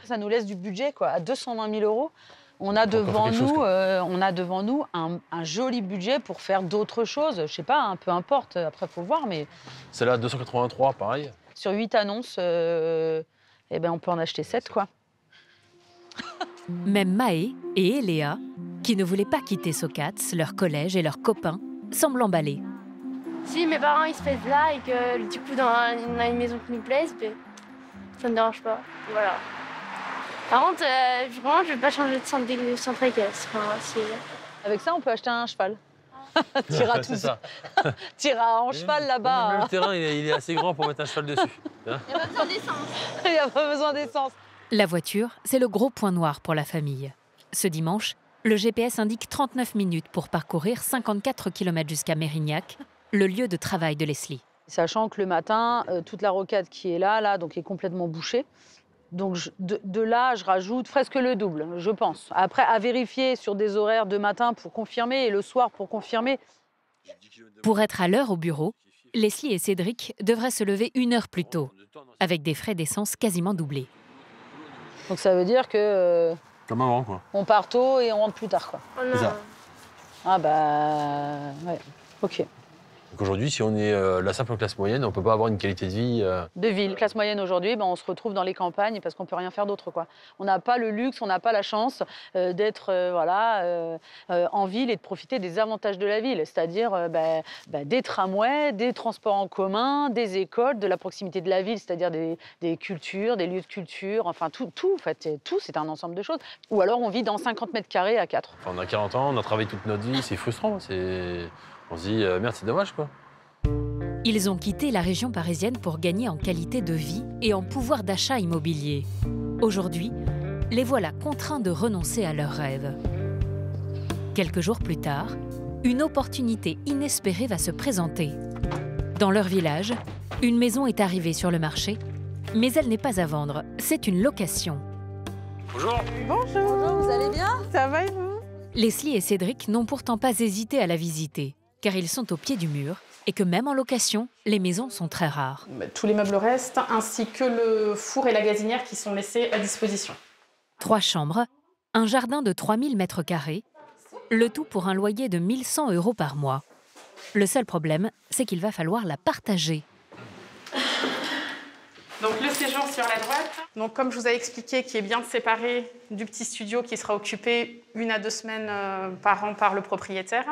Speaker 11: ça nous laisse du budget, quoi. À 220 000 €, on a devant nous un joli budget pour faire d'autres choses. Je sais pas, hein, peu importe. Après, faut voir, mais
Speaker 12: Celle-là, 283, pareil.
Speaker 11: sur 8 annonces, eh ben, on peut en acheter 7, quoi.
Speaker 1: Même Maë et Eléa, qui ne voulaient pas quitter Socats, leur collège et leurs copains, semblent emballés.
Speaker 13: Si mes parents ils se plaisent là et que du coup on a une maison qui nous plaise, ben, ça ne me dérange pas. Voilà. Par contre, vraiment, je ne vais pas changer de centre équestre. Enfin,
Speaker 11: avec ça, on peut acheter un cheval. T'iras
Speaker 12: C'est ça.
Speaker 11: T'iras en cheval là-bas.
Speaker 12: Même le terrain, il est assez grand pour mettre un cheval dessus. Hein.
Speaker 13: Il n'y a pas besoin d'essence.
Speaker 11: Il n'y a pas besoin d'essence.
Speaker 1: La voiture, c'est le gros point noir pour la famille. Ce dimanche, le GPS indique 39 minutes pour parcourir 54 km jusqu'à Mérignac, le lieu de travail de Leslie.
Speaker 11: Sachant que le matin, toute la rocade qui est là, donc est complètement bouchée. Donc de là, je rajoute presque le double, je pense. Après, à vérifier sur des horaires de matin pour confirmer et le soir pour confirmer.
Speaker 1: Pour être à l'heure au bureau, Leslie et Cédric devraient se lever 1 heure plus tôt, avec des frais d'essence quasiment doublés.
Speaker 11: Donc ça veut dire que
Speaker 12: Comme avant, quoi.
Speaker 11: On part tôt et on rentre plus tard, quoi.
Speaker 12: C'est ça.
Speaker 11: Ah bah ouais, ok.
Speaker 12: Donc aujourd'hui, si on est la simple classe moyenne, on ne peut pas avoir une qualité de vie.
Speaker 11: De ville, classe moyenne aujourd'hui, ben on se retrouve dans les campagnes parce qu'on peut rien faire d'autre, quoi. On n'a pas le luxe, on n'a pas la chance d'être en ville et de profiter des avantages de la ville, c'est-à-dire des tramways, des transports en commun, des écoles, de la proximité de la ville, c'est-à-dire des cultures, des lieux de culture, enfin tout en fait, tout c'est un ensemble de choses. Ou alors on vit dans 50 mètres carrés à 4.
Speaker 12: Enfin, on a 40 ans, on a travaillé toute notre vie, c'est frustrant. On se dit, merde, c'est dommage, quoi.
Speaker 1: Ils ont quitté la région parisienne pour gagner en qualité de vie et en pouvoir d'achat immobilier. Aujourd'hui, les voilà contraints de renoncer à leurs rêves. Quelques jours plus tard, une opportunité inespérée va se présenter. Dans leur village, une maison est arrivée sur le marché, mais elle n'est pas à vendre, c'est une location.
Speaker 12: Bonjour.
Speaker 14: Bonjour.
Speaker 11: Vous allez bien?
Speaker 14: Ça va et vous?
Speaker 1: Leslie et Cédric n'ont pourtant pas hésité à la visiter, car ils sont au pied du mur et que même en location, les maisons sont très rares.
Speaker 7: Tous les meubles restent, ainsi que le four et la gazinière qui sont laissés à disposition.
Speaker 1: 3 chambres, un jardin de 3000 mètres carrés, le tout pour un loyer de 1 100 € par mois. Le seul problème, c'est qu'il va falloir la partager.
Speaker 7: Donc le séjour sur la droite, donc comme je vous ai expliqué, qui est bien séparé du petit studio qui sera occupé 1 à 2 semaines par an par le propriétaire.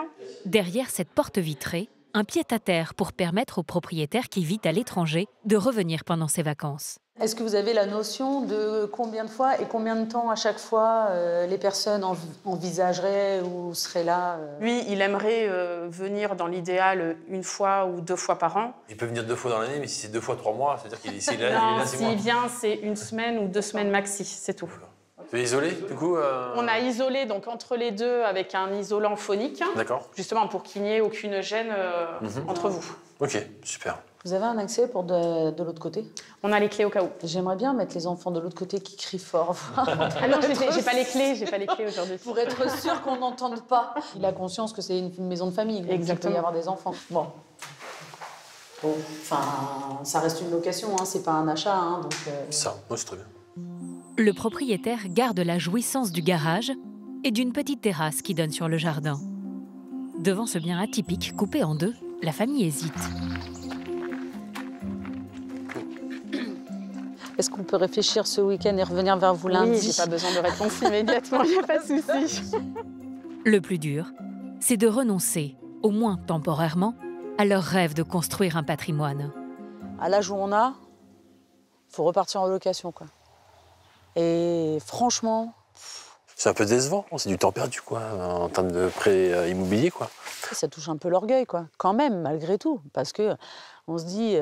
Speaker 1: Derrière cette porte vitrée, un pied-à-terre pour permettre au propriétaire qui vit à l'étranger de revenir pendant ses vacances.
Speaker 11: Est-ce que vous avez la notion de combien de fois et combien de temps à chaque fois les personnes envisageraient ou seraient là
Speaker 7: Lui, il aimerait venir dans l'idéal 1 fois ou 2 fois par an.
Speaker 12: Il peut venir 2 fois dans l'année, mais si c'est 2 fois 3 mois, c'est-à-dire qu'il est là,
Speaker 7: Non,
Speaker 12: il est là 6 mois.
Speaker 7: s'il vient, c'est 1 semaine ou 2 semaines maxi, c'est tout.
Speaker 12: Tu es isolé, du coup
Speaker 7: On a isolé donc entre les deux avec un isolant phonique.
Speaker 12: D'accord.
Speaker 7: Justement pour qu'il n'y ait aucune gêne entre vous.
Speaker 12: Ok, super.
Speaker 11: Vous avez un accès pour de l'autre côté?
Speaker 7: On a les clés au cas où.
Speaker 11: J'aimerais bien mettre les enfants de l'autre côté qui crient fort.
Speaker 7: Ah non, j'ai pas les clés aujourd'hui.
Speaker 11: Pour être sûr qu'on n'entende pas. Il a conscience que c'est une maison de famille, donc il peut y avoir des enfants. Bon, enfin, ça reste une location, hein, c'est pas un achat. Hein, donc,
Speaker 12: Ça, moi c'est très bien.
Speaker 1: Le propriétaire garde la jouissance du garage et d'une petite terrasse qui donne sur le jardin. Devant ce bien atypique coupé en 2, la famille hésite.
Speaker 11: Est-ce qu'on peut réfléchir ce week-end et revenir vers vous lundi?
Speaker 7: Oui, j'ai pas besoin de réponse immédiatement, il n'y a pas de souci.
Speaker 1: Le plus dur, c'est de renoncer, au moins temporairement, à leur rêve de construire un patrimoine.
Speaker 11: À l'âge où on a, il faut repartir en location, quoi. Et franchement...
Speaker 12: C'est un peu décevant, c'est du temps perdu, quoi, en termes de prêt immobilier, quoi.
Speaker 11: Ça touche un peu l'orgueil, quoi, quand même, malgré tout. Parce qu'on se dit,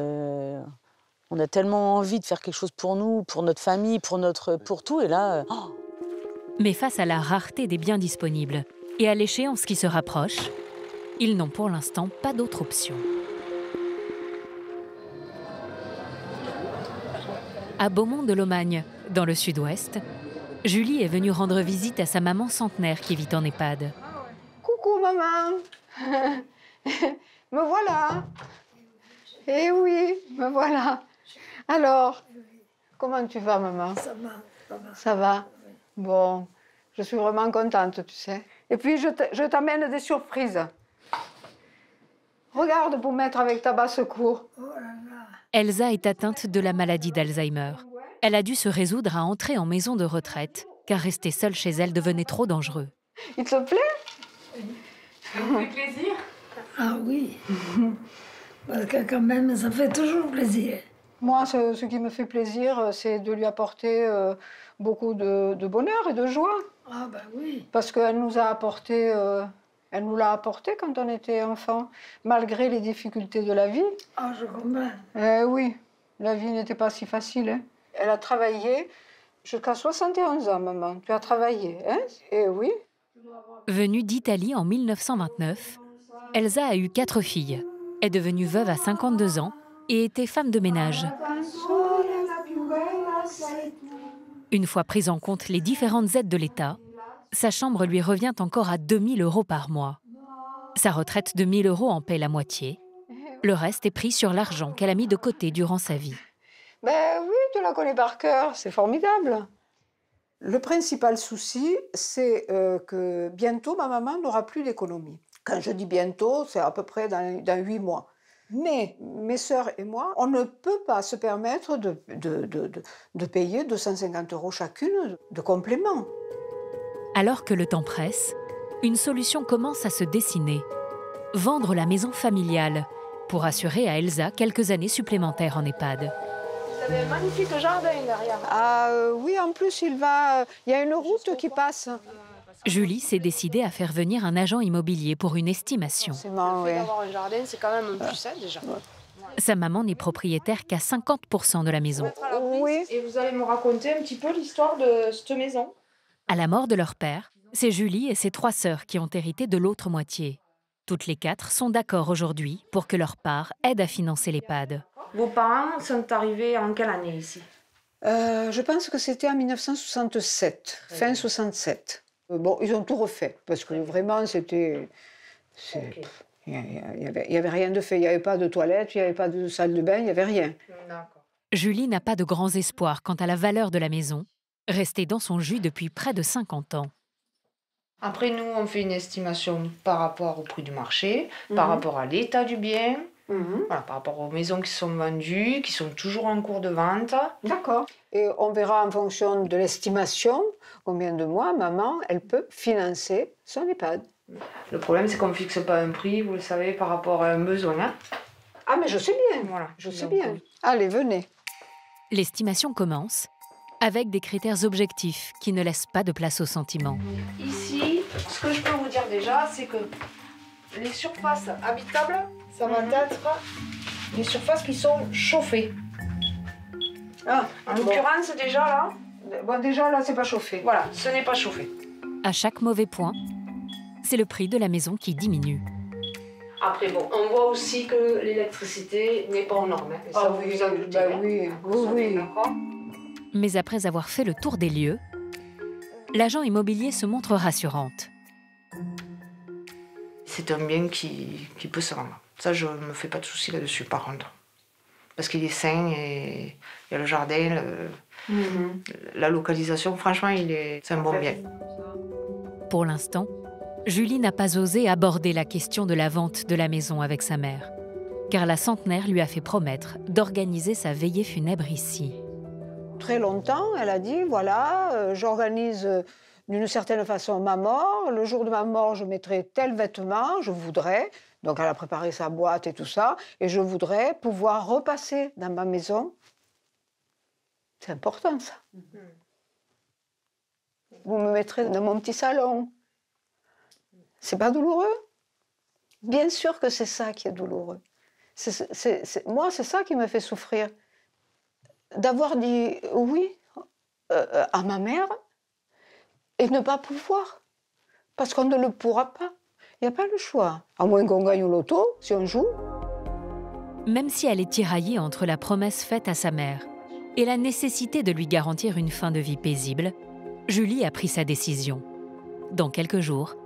Speaker 11: on a tellement envie de faire quelque chose pour nous, pour notre famille, pour tout, et là...
Speaker 1: Mais face à la rareté des biens disponibles et à l'échéance qui se rapproche, ils n'ont pour l'instant pas d'autre option. À Beaumont-de-Lomagne, dans le sud-ouest, Julie est venue rendre visite à sa maman centenaire qui vit en EHPAD.
Speaker 15: Coucou maman. Me voilà. Eh oui, me voilà. Alors, comment tu vas maman?
Speaker 8: Ça va, ça va.
Speaker 15: Ça va? Bon, je suis vraiment contente, tu sais. Et puis je t'amène des surprises. Regarde pour mettre avec ta basse-cour.
Speaker 8: Oh là là.
Speaker 1: Elsa est atteinte de la maladie d'Alzheimer. Elle a dû se résoudre à entrer en maison de retraite, car rester seule chez elle devenait trop dangereux.
Speaker 15: Il te plaît?
Speaker 7: Ça vous fait plaisir?
Speaker 8: Ah oui. Parce que quand même, ça fait toujours plaisir.
Speaker 15: Moi, ce qui me fait plaisir, c'est de lui apporter beaucoup de bonheur et de joie.
Speaker 8: Ah ben oui.
Speaker 15: Parce qu'elle nous a apporté, elle nous l'a apporté quand on était enfant, malgré les difficultés de la vie.
Speaker 8: Ah, je comprends.
Speaker 15: Oui, la vie n'était pas si facile. Hein. Elle a travaillé jusqu'à 71 ans, maman. Tu as travaillé, hein? Eh oui.
Speaker 1: Venue d'Italie en 1929, Elsa a eu 4 filles, est devenue veuve à 52 ans et était femme de ménage. Une fois prise en compte les différentes aides de l'État, sa chambre lui revient encore à 2 000 € par mois. Sa retraite de 1 000 € en paie la moitié. Le reste est pris sur l'argent qu'elle a mis de côté durant sa vie.
Speaker 15: Ben oui, tu la connais par cœur, c'est formidable. Le principal souci, c'est que bientôt, ma maman n'aura plus d'économie. Quand je dis bientôt, c'est à peu près dans 8 mois. Mais mes sœurs et moi, on ne peut pas se permettre de payer 250 € chacune de complément.
Speaker 1: Alors que le temps presse, une solution commence à se dessiner. Vendre la maison familiale pour assurer à Elsa quelques années supplémentaires en EHPAD.
Speaker 10: Vous avez un magnifique jardin derrière.
Speaker 15: Ah oui, en plus, il y a une route qui passe.
Speaker 1: Julie s'est décidée à faire venir un agent immobilier pour une estimation.
Speaker 10: Le fait d'avoir un jardin, c'est quand même un plus, hein, déjà.
Speaker 1: Sa maman n'est propriétaire qu'à 50% de la maison.
Speaker 10: Oui. Et vous allez me raconter un petit peu l'histoire de cette maison.
Speaker 1: À la mort de leur père, c'est Julie et ses 3 sœurs qui ont hérité de l'autre moitié. Toutes les 4 sont d'accord aujourd'hui pour que leur part aide à financer l'EHPAD.
Speaker 10: Vos parents sont arrivés en quelle année ici?
Speaker 15: Je pense que c'était en 1967, fin 67. Bon, ils ont tout refait, parce que vraiment, c'était... Il n'y avait rien de fait. Il n'y avait pas de toilette, il n'y avait pas de salle de bain, il n'y avait rien.
Speaker 1: Julie n'a pas de grands espoirs quant à la valeur de la maison, restée dans son jus depuis près de 50 ans.
Speaker 10: Après, nous, on fait une estimation par rapport au prix du marché, par rapport à l'état du bien, voilà, par rapport aux maisons qui sont vendues, qui sont toujours en cours de vente.
Speaker 15: D'accord. Et on verra en fonction de l'estimation combien de mois maman, elle peut financer son EHPAD.
Speaker 10: Le problème, c'est qu'on ne fixe pas un prix, vous le savez, par rapport à un besoin. Hein.
Speaker 15: Ah, mais je sais bien, voilà. Je sais bien. Allez, venez.
Speaker 1: L'estimation commence avec des critères objectifs qui ne laissent pas de place aux sentiments.
Speaker 10: Ici, ce que je peux vous dire déjà, c'est que les surfaces habitables, ça va être des surfaces qui sont chauffées.
Speaker 15: Ah,
Speaker 10: en l'occurrence, déjà là...
Speaker 15: Bon, déjà là, c'est pas chauffé.
Speaker 10: Voilà, ce n'est pas chauffé.
Speaker 1: À chaque mauvais point, c'est le prix de la maison qui diminue.
Speaker 10: Après, bon, on voit aussi que l'électricité n'est pas aux normes. Hein, ça, vous vous en doutez.
Speaker 15: Bah oui, oui.
Speaker 1: Mais après avoir fait le tour des lieux, l'agent immobilier se montre rassurante.
Speaker 10: C'est un bien qui peut se vendre. Ça, je ne me fais pas de soucis là-dessus, par contre. Parce qu'il est sain et il y a le jardin, la localisation, franchement, c'est un bon bien.
Speaker 1: Pour l'instant, Julie n'a pas osé aborder la question de la vente de la maison avec sa mère, car la centenaire lui a fait promettre d'organiser sa veillée funèbre ici.
Speaker 15: Très longtemps, elle a dit, voilà, j'organise d'une certaine façon ma mort. Le jour de ma mort, je mettrai tel vêtement, je voudrais. Donc elle a préparé sa boîte et tout ça. Et je voudrais pouvoir repasser dans ma maison. C'est important, ça. vous me mettrez dans mon petit salon. C'est pas douloureux? Bien sûr que c'est ça qui est douloureux. Moi, c'est ça qui me fait souffrir. D'avoir dit oui à ma mère et ne pas pouvoir. Parce qu'on ne le pourra pas. Il n'y a pas le choix. À moins qu'on gagne au loto, si on joue.
Speaker 1: Même si elle est tiraillée entre la promesse faite à sa mère et la nécessité de lui garantir une fin de vie paisible, Julie a pris sa décision. Dans quelques jours,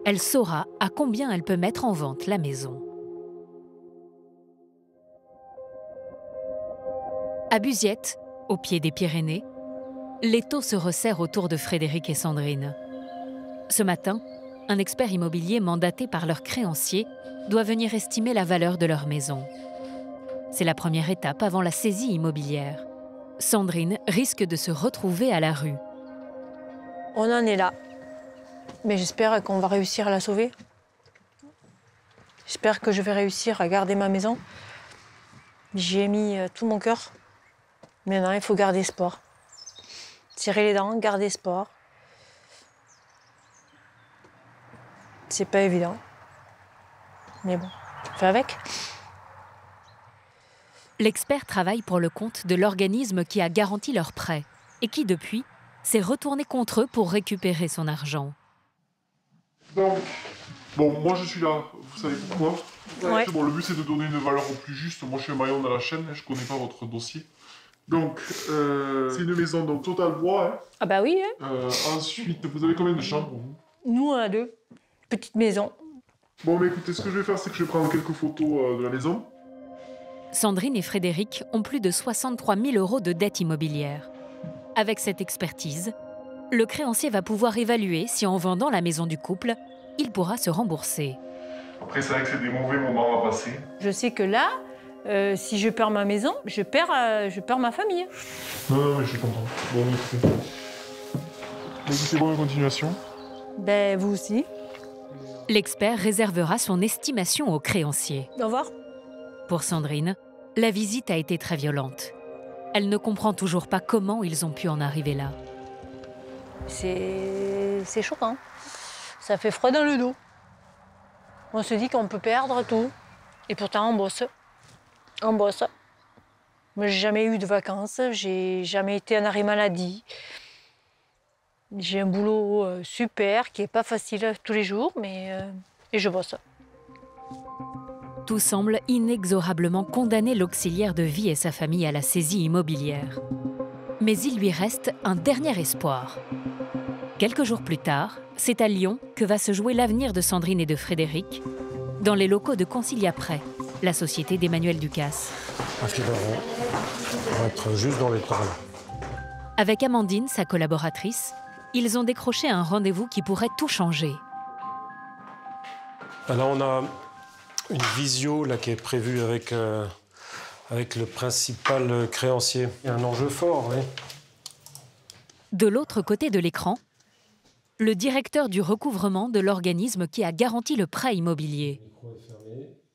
Speaker 1: elle saura à combien elle peut mettre en vente la maison. À Buziette, au pied des Pyrénées, l'étau se resserre autour de Frédéric et Sandrine. Ce matin, un expert immobilier mandaté par leur créancier doit venir estimer la valeur de leur maison. C'est la première étape avant la saisie immobilière. Sandrine risque de se retrouver à la rue.
Speaker 3: On en est là. Mais j'espère qu'on va réussir à la sauver. J'espère que je vais réussir à garder ma maison. J'y ai mis tout mon cœur. Maintenant, il faut garder espoir. Tirer les dents, garder espoir. C'est pas évident. Mais bon, on fait avec.
Speaker 1: L'expert travaille pour le compte de l'organisme qui a garanti leur prêt et qui, depuis, s'est retourné contre eux pour récupérer son argent.
Speaker 5: Donc, bon, moi je suis là, vous savez pourquoi?
Speaker 3: Ouais.
Speaker 5: Bon, le but c'est de donner une valeur au plus juste. Moi je suis un maillon dans la chaîne, je connais pas votre dossier. Donc, c'est une maison dans total bois. Hein.
Speaker 3: Ah bah oui. Hein.
Speaker 5: Ensuite, vous avez combien de chambres vous?
Speaker 3: Nous, on a 2. Petite maison.
Speaker 5: Bon, mais écoutez, ce que je vais faire, c'est que je vais prendre quelques photos de la maison.
Speaker 1: Sandrine et Frédéric ont plus de 63 000 € de dette immobilière. Avec cette expertise, le créancier va pouvoir évaluer si en vendant la maison du couple, il pourra se rembourser.
Speaker 5: Après, c'est vrai que c'est des mauvais moments à passer.
Speaker 3: Je sais que là, si je perds ma maison, je perds ma famille.
Speaker 5: Non, mais je suis content. Bon, écoutez. Écoutez, bonne continuation.
Speaker 3: Ben, vous aussi.
Speaker 1: L'expert réservera son estimation au créancier.
Speaker 3: Au revoir.
Speaker 1: Pour Sandrine, la visite a été très violente. Elle ne comprend toujours pas comment ils ont pu en arriver là.
Speaker 3: C'est choquant. Ça fait froid dans le dos. On se dit qu'on peut perdre tout. Et pourtant, on bosse. On bosse. Moi, j'ai jamais eu de vacances. J'ai jamais été en arrêt maladie. J'ai un boulot super qui n'est pas facile tous les jours, mais et je bosse.
Speaker 1: Tout semble inexorablement condamner l'auxiliaire de vie et sa famille à la saisie immobilière. Mais il lui reste un dernier espoir. Quelques jours plus tard, c'est à Lyon que va se jouer l'avenir de Sandrine et de Frédéric, dans les locaux de Concilia Prêt, la société d'Emmanuel Ducasse.
Speaker 16: Parce qu'ils vont être juste dans les temps.
Speaker 1: Avec Amandine, sa collaboratrice, ils ont décroché un rendez-vous qui pourrait tout changer.
Speaker 16: Là, on a une visio là, qui est prévue avec le principal créancier. Il y a un enjeu fort, oui.
Speaker 1: De l'autre côté de l'écran, le directeur du recouvrement de l'organisme qui a garanti le prêt immobilier.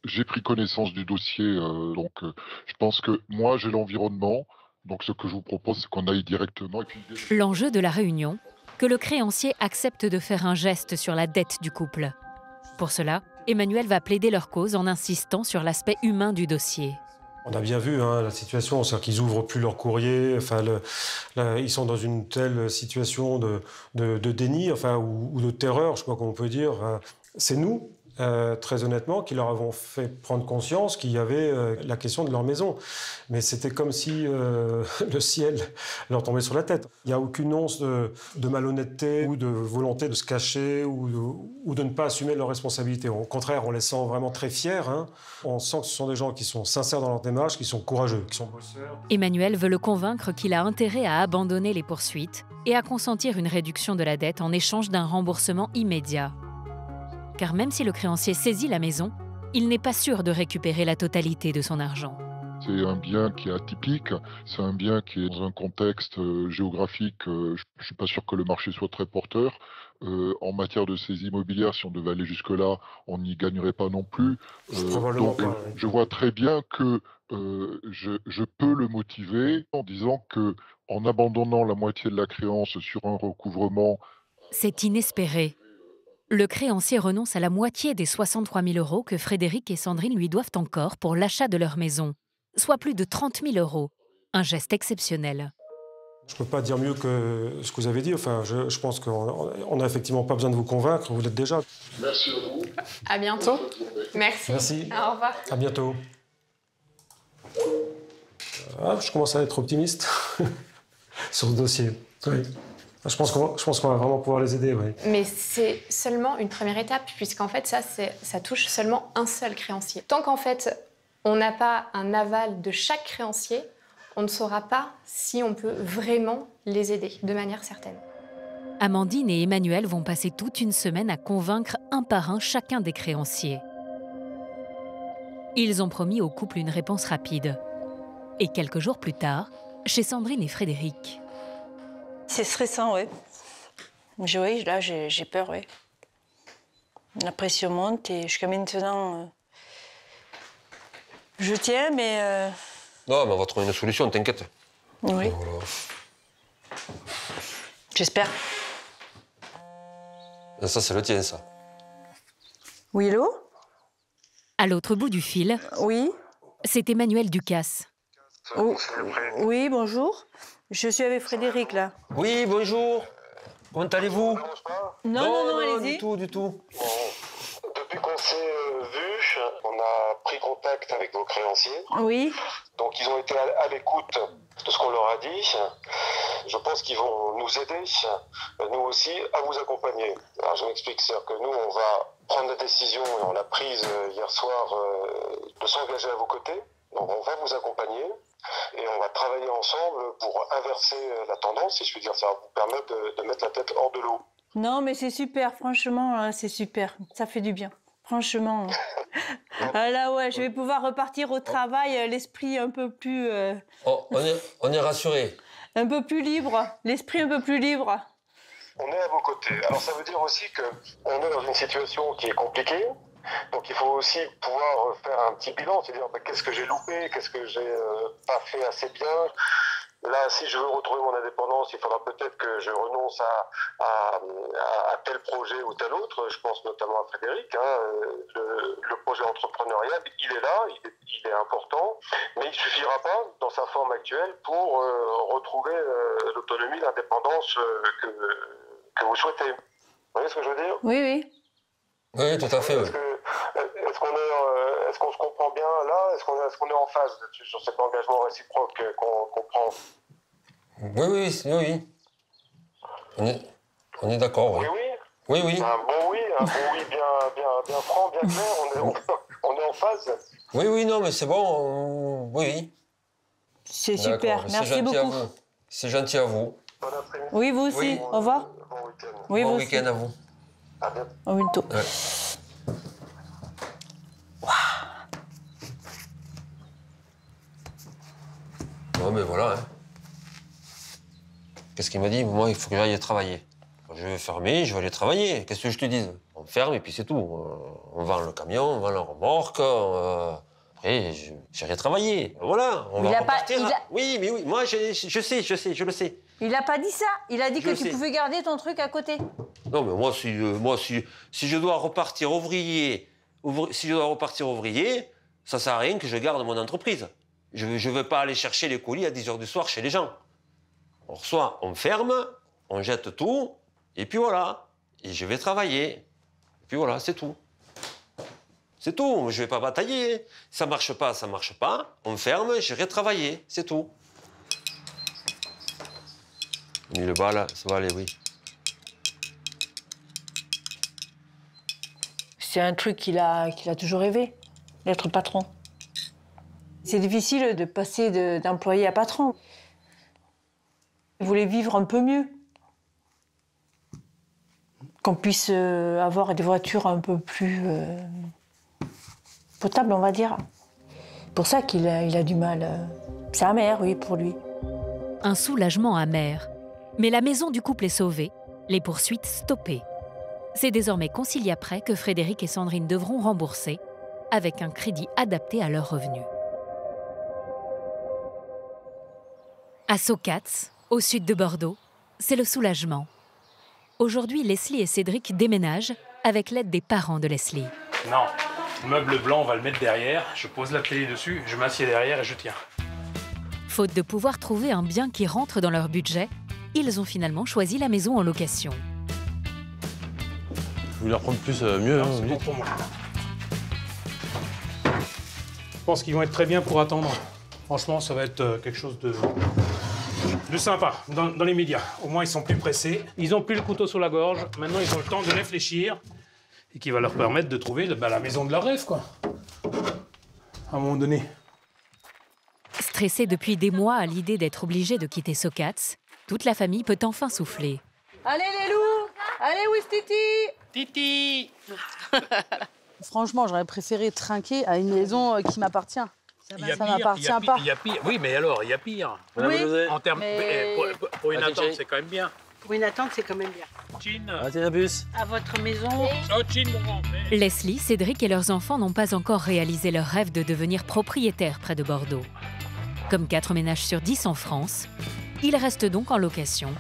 Speaker 9: J'ai pris connaissance du dossier, donc je pense que moi j'ai l'environnement, donc ce que je vous propose c'est qu'on aille directement.
Speaker 1: L'enjeu de la réunion, que le créancier accepte de faire un geste sur la dette du couple. Pour cela, Emmanuel va plaider leur cause en insistant sur l'aspect humain du dossier.
Speaker 16: On a bien vu la situation, c'est-à-dire qu'ils n'ouvrent plus leur courrier, enfin, ils sont dans une telle situation de déni ou de terreur, je ne sais pas comment on peut dire. C'est nous, très honnêtement, qui leur avons fait prendre conscience qu'il y avait la question de leur maison. Mais c'était comme si le ciel leur tombait sur la tête. Il n'y a aucune once de malhonnêteté ou de volonté de se cacher ou de ne pas assumer leurs responsabilités. Au contraire, on les sent vraiment très fiers. On sent que ce sont des gens qui sont sincères dans leur démarche, qui sont courageux, qui sont bosseurs.
Speaker 1: Emmanuel veut le convaincre qu'il a intérêt à abandonner les poursuites et à consentir une réduction de la dette en échange d'un remboursement immédiat. Car même si le créancier saisit la maison, il n'est pas sûr de récupérer la totalité de son argent.
Speaker 9: C'est un bien qui est atypique, c'est un bien qui est dans un contexte géographique, je ne suis pas sûr que le marché soit très porteur. En matière de saisie immobilière, si on devait aller jusque-là, on n'y gagnerait pas non plus. Donc, je vois très bien que je peux le motiver en disant que en abandonnant la moitié de la créance sur un recouvrement
Speaker 1: C'est inespéré. Le créancier renonce à la moitié des 63 000 € que Frédéric et Sandrine lui doivent encore pour l'achat de leur maison, soit plus de 30 000 €. Un geste exceptionnel.
Speaker 16: Je ne peux pas dire mieux que ce que vous avez dit. Enfin, je pense qu'on n'a effectivement pas besoin de vous convaincre, vous l'êtes déjà.
Speaker 5: Merci à vous.
Speaker 7: À bientôt. Merci.
Speaker 16: Merci.
Speaker 7: Au revoir.
Speaker 16: À bientôt. Ah, je commence à être optimiste sur ce dossier. Oui. Je pense qu'on va vraiment pouvoir les aider. Oui.
Speaker 19: Mais c'est seulement une première étape, puisqu'en fait, ça touche seulement un seul créancier. Tant qu'en fait, on n'a pas un aval de chaque créancier, on ne saura pas si on peut vraiment les aider de manière certaine.
Speaker 1: Amandine et Emmanuel vont passer toute une semaine à convaincre un par un chacun des créanciers. Ils ont promis au couple une réponse rapide. Et quelques jours plus tard, chez Sandrine et Frédéric.
Speaker 3: C'est stressant, oui. Oui, là, j'ai peur, oui. La pression monte et jusqu'à maintenant, je tiens, mais...
Speaker 2: Non, mais on va trouver une solution, t'inquiète.
Speaker 3: Oui.
Speaker 2: Voilà.
Speaker 3: J'espère.
Speaker 2: Ça, c'est le tien, ça.
Speaker 3: Oui, hello?
Speaker 1: À l'autre bout du fil,
Speaker 3: oui.
Speaker 1: C'est Emmanuel Ducasse.
Speaker 3: Oh, oui, bonjour. Je suis avec Frédéric, là.
Speaker 2: Oui, bonjour. Comment allez-vous?
Speaker 3: Non, allez-y.
Speaker 2: Du tout.
Speaker 17: Depuis qu'on s'est vus, on a pris contact avec nos créanciers.
Speaker 3: Oui.
Speaker 17: Donc ils ont été à l'écoute de ce qu'on leur a dit. Je pense qu'ils vont nous aider, nous aussi, à vous accompagner. Alors je m'explique, c'est-à-dire que nous, on va prendre la décision, et on l'a prise hier soir, de s'engager à vos côtés. Donc on va vous accompagner et on va travailler ensemble pour inverser la tendance, si je veux dire, ça va vous permettre de mettre la tête hors de l'eau.
Speaker 3: Non, mais c'est super, franchement, c'est super. Ça fait du bien, franchement. Ah là, ouais, je vais pouvoir repartir au travail, l'esprit un peu plus...
Speaker 2: On est rassurés.
Speaker 3: Un peu plus libre, l'esprit un peu plus libre.
Speaker 17: On est à vos côtés. Alors ça veut dire aussi qu'on est dans une situation qui est compliquée. Donc il faut aussi pouvoir faire un petit bilan, c'est-à-dire qu'est-ce que j'ai loupé, qu'est-ce que j'ai pas fait assez bien. Là, si je veux retrouver mon indépendance, il faudra peut-être que je renonce à tel projet ou tel autre. Je pense notamment à Frédéric. Le projet entrepreneurial, il est là, il est important, mais il ne suffira pas dans sa forme actuelle pour retrouver l'autonomie, l'indépendance que vous souhaitez. Vous voyez ce que je veux dire?
Speaker 3: Oui, oui.
Speaker 2: Oui, tout à fait. Oui.
Speaker 17: Est-ce qu'on se comprend bien là? Est-ce qu'on est en phase sur cet engagement réciproque qu'on prend?
Speaker 2: Oui. On est d'accord, oui. Oui.
Speaker 17: Un bon oui bien franc, bien clair, on est en phase.
Speaker 2: Oui, non, mais c'est bon, oui.
Speaker 3: C'est super, merci beaucoup.
Speaker 2: C'est gentil à vous.
Speaker 17: Bon après-midi.
Speaker 3: Oui, vous aussi,
Speaker 17: Oui.
Speaker 3: au revoir.
Speaker 17: Bon week-end.
Speaker 3: Oui,
Speaker 2: bon
Speaker 3: vous
Speaker 2: week-end
Speaker 3: aussi.
Speaker 2: à vous.
Speaker 17: À bientôt.
Speaker 3: À bientôt.
Speaker 2: Ouais. Non, mais voilà. Qu'est-ce qu'il m'a dit? Moi, il faut que j'aille travailler. Je vais fermer, je vais aller travailler. Qu'est-ce que je te dis? On ferme et puis c'est tout. On vend le camion, on vend la remorque. Après, j'irai travailler. Voilà, on va repartir. Oui, moi, je le sais.
Speaker 3: Il n'a pas dit ça. Il a dit que tu
Speaker 2: sais.
Speaker 3: pouvais garder ton truc à côté.
Speaker 2: Non, mais moi, si je dois repartir ouvrier, ça sert à rien que je garde mon entreprise. Je ne veux pas aller chercher les colis à 10h du soir chez les gens. On reçoit, on ferme, on jette tout, et puis voilà. Et je vais travailler. Et puis voilà, c'est tout. C'est tout, je ne vais pas batailler. Ça ne marche pas, on ferme, j'irai travailler, c'est tout. 1000 balles, ça va aller, oui.
Speaker 3: C'est un truc qu'il a toujours rêvé, d'être patron. C'est difficile de passer d'employé à patron. Il voulait vivre un peu mieux. Qu'on puisse avoir des voitures un peu plus potables, on va dire. Pour ça qu'il a du mal. C'est amer, oui, pour lui.
Speaker 1: Un soulagement amer. Mais la maison du couple est sauvée, les poursuites stoppées. C'est désormais conciliaprès que Frédéric et Sandrine devront rembourser avec un crédit adapté à leurs revenus. À Socats, au sud de Bordeaux, c'est le soulagement. Aujourd'hui, Leslie et Cédric déménagent avec l'aide des parents de Leslie.
Speaker 18: Non, le meuble blanc, on va le mettre derrière. Je pose la télé dessus, je m'assieds derrière et je tiens.
Speaker 1: Faute de pouvoir trouver un bien qui rentre dans leur budget, ils ont finalement choisi la maison en location.
Speaker 12: Je voulais reprendre plus, mieux.
Speaker 18: Non, c'est bon pour moi. Je pense qu'ils vont être très bien pour attendre. Franchement, ça va être quelque chose de sympa dans les médias. Au moins, ils sont plus pressés. Ils n'ont plus le couteau sur la gorge. Maintenant, ils ont le temps de réfléchir et qui va leur permettre de trouver la maison de leur rêve, quoi. À un moment donné.
Speaker 1: Stressée depuis des mois à l'idée d'être obligée de quitter Socats, toute la famille peut enfin souffler.
Speaker 3: Allez les loups! Allez, où est Titi?
Speaker 18: Titi!
Speaker 11: Franchement, j'aurais préféré trinquer à une maison qui m'appartient. Ça m'appartient pas.
Speaker 18: Il y a pire. Oui, mais alors, il y a pire.
Speaker 11: Oui,
Speaker 18: en termes,
Speaker 11: mais...
Speaker 18: pour une attente, c'est quand même bien.
Speaker 11: Pour une attente, c'est quand même bien.
Speaker 1: À votre maison. Leslie, Cédric et leurs enfants n'ont pas encore réalisé leur rêve de devenir propriétaires près de Bordeaux. Comme 4 ménages sur 10 en France, ils restent donc en location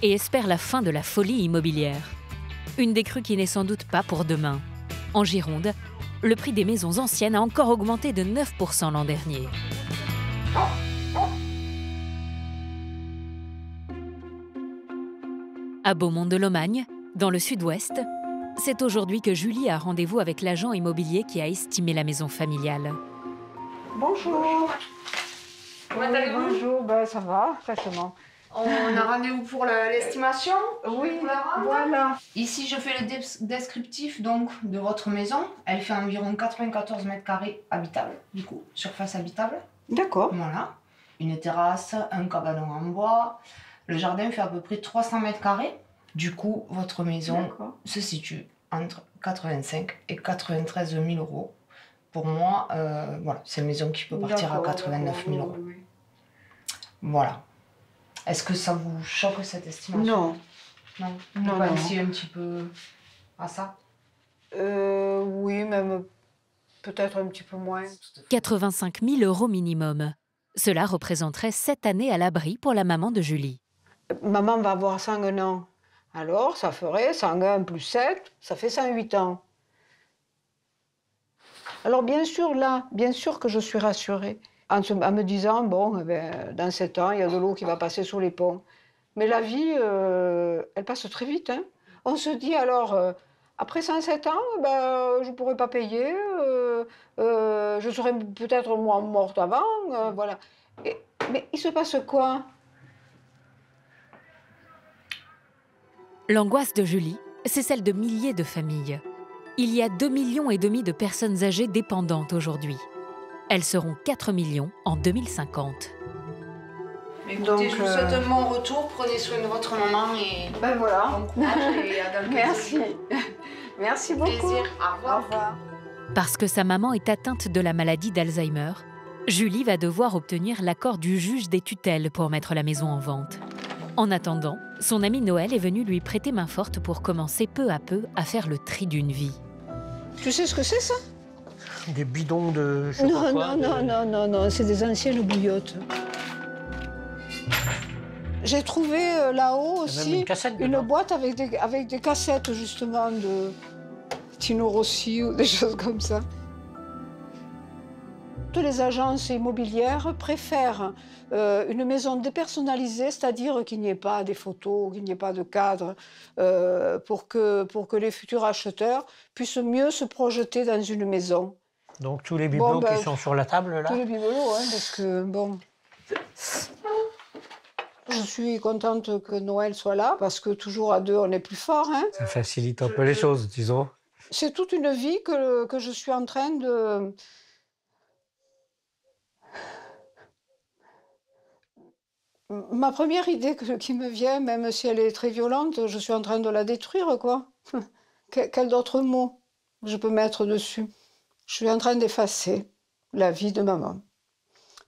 Speaker 1: et espèrent la fin de la folie immobilière. Une décrue qui n'est sans doute pas pour demain. En Gironde, le prix des maisons anciennes a encore augmenté de 9% l'an dernier. À Beaumont-de-Lomagne, dans le sud-ouest, c'est aujourd'hui que Julie a rendez-vous avec l'agent immobilier qui a estimé la maison familiale.
Speaker 15: Bonjour. Comment allez-vous? Bonjour, ben, ça va, franchement.
Speaker 7: On a rendez-vous pour l'estimation?
Speaker 15: Oui, voilà.
Speaker 7: Ici, je fais le descriptif donc, de votre maison. Elle fait environ 94 mètres carrés habitables, du coup, surface habitable.
Speaker 15: D'accord.
Speaker 7: Voilà. Une terrasse, un cabanon en bois. Le jardin fait à peu près 300 mètres carrés. Du coup, votre maison se situe entre 85 et 93 000 euros. Pour moi, voilà, c'est une maison qui peut partir à 89 000 euros.
Speaker 15: Oui.
Speaker 7: Voilà. Est-ce que ça vous choque cette estimation?
Speaker 15: Non.
Speaker 7: Non. Vous
Speaker 15: Non,
Speaker 7: pensiez un petit peu à ça?
Speaker 15: Oui, même peut-être un petit peu moins.
Speaker 1: 85 000 euros minimum. Cela représenterait 7 années à l'abri pour la maman de Julie.
Speaker 15: Maman va avoir 101 ans. Alors, ça ferait 101 plus 7, ça fait 108 ans. Alors, bien sûr, là, bien sûr que je suis rassurée. En me disant, bon, dans 7 ans, il y a de l'eau qui va passer sous les ponts. Mais la vie, elle passe très vite. Hein. On se dit alors, après 107 ans, je ne pourrai pas payer, je serai peut-être morte avant, voilà. Mais il se passe quoi?
Speaker 1: L'angoisse de Julie, c'est celle de milliers de familles. Il y a 2,5 millions de personnes âgées dépendantes aujourd'hui. Elles seront 4 millions en 2050.
Speaker 7: Écoutez,
Speaker 15: Donc,
Speaker 7: je vous souhaite un bon retour. Prenez soin de votre maman et
Speaker 15: ben voilà.
Speaker 7: bon courage et à dans quelques
Speaker 15: Merci.
Speaker 7: années.
Speaker 15: Merci beaucoup.
Speaker 7: Plaisir. Au revoir.
Speaker 15: Au revoir.
Speaker 1: Parce que sa maman est atteinte de la maladie d'Alzheimer, Julie va devoir obtenir l'accord du juge des tutelles pour mettre la maison en vente. En attendant, son ami Noël est venu lui prêter main forte pour commencer peu à peu à faire le tri d'une vie.
Speaker 15: Tu sais ce que c'est, ça?
Speaker 22: Des bidons de...
Speaker 15: Non, c'est des anciennes bouillottes. J'ai trouvé là-haut aussi une boîte avec des cassettes, justement, de Tino Rossi ou des choses comme ça. Toutes les agences immobilières préfèrent une maison dépersonnalisée, c'est-à-dire qu'il n'y ait pas des photos, qu'il n'y ait pas de cadre, pour que les futurs acheteurs puissent mieux se projeter dans une maison.
Speaker 22: Donc tous les bibelots qui sont sur la table, là?
Speaker 15: Tous les bibelots, hein, parce que, bon... Je suis contente que Noël soit là, parce que toujours à deux, on est plus fort. Hein.
Speaker 22: Ça facilite un peu les choses, disons.
Speaker 15: C'est toute une vie que je suis en train de... Ma première idée qui me vient, même si elle est très violente, je suis en train de la détruire, quoi. Quel d'autre mot je peux mettre dessus? Je suis en train d'effacer la vie de maman.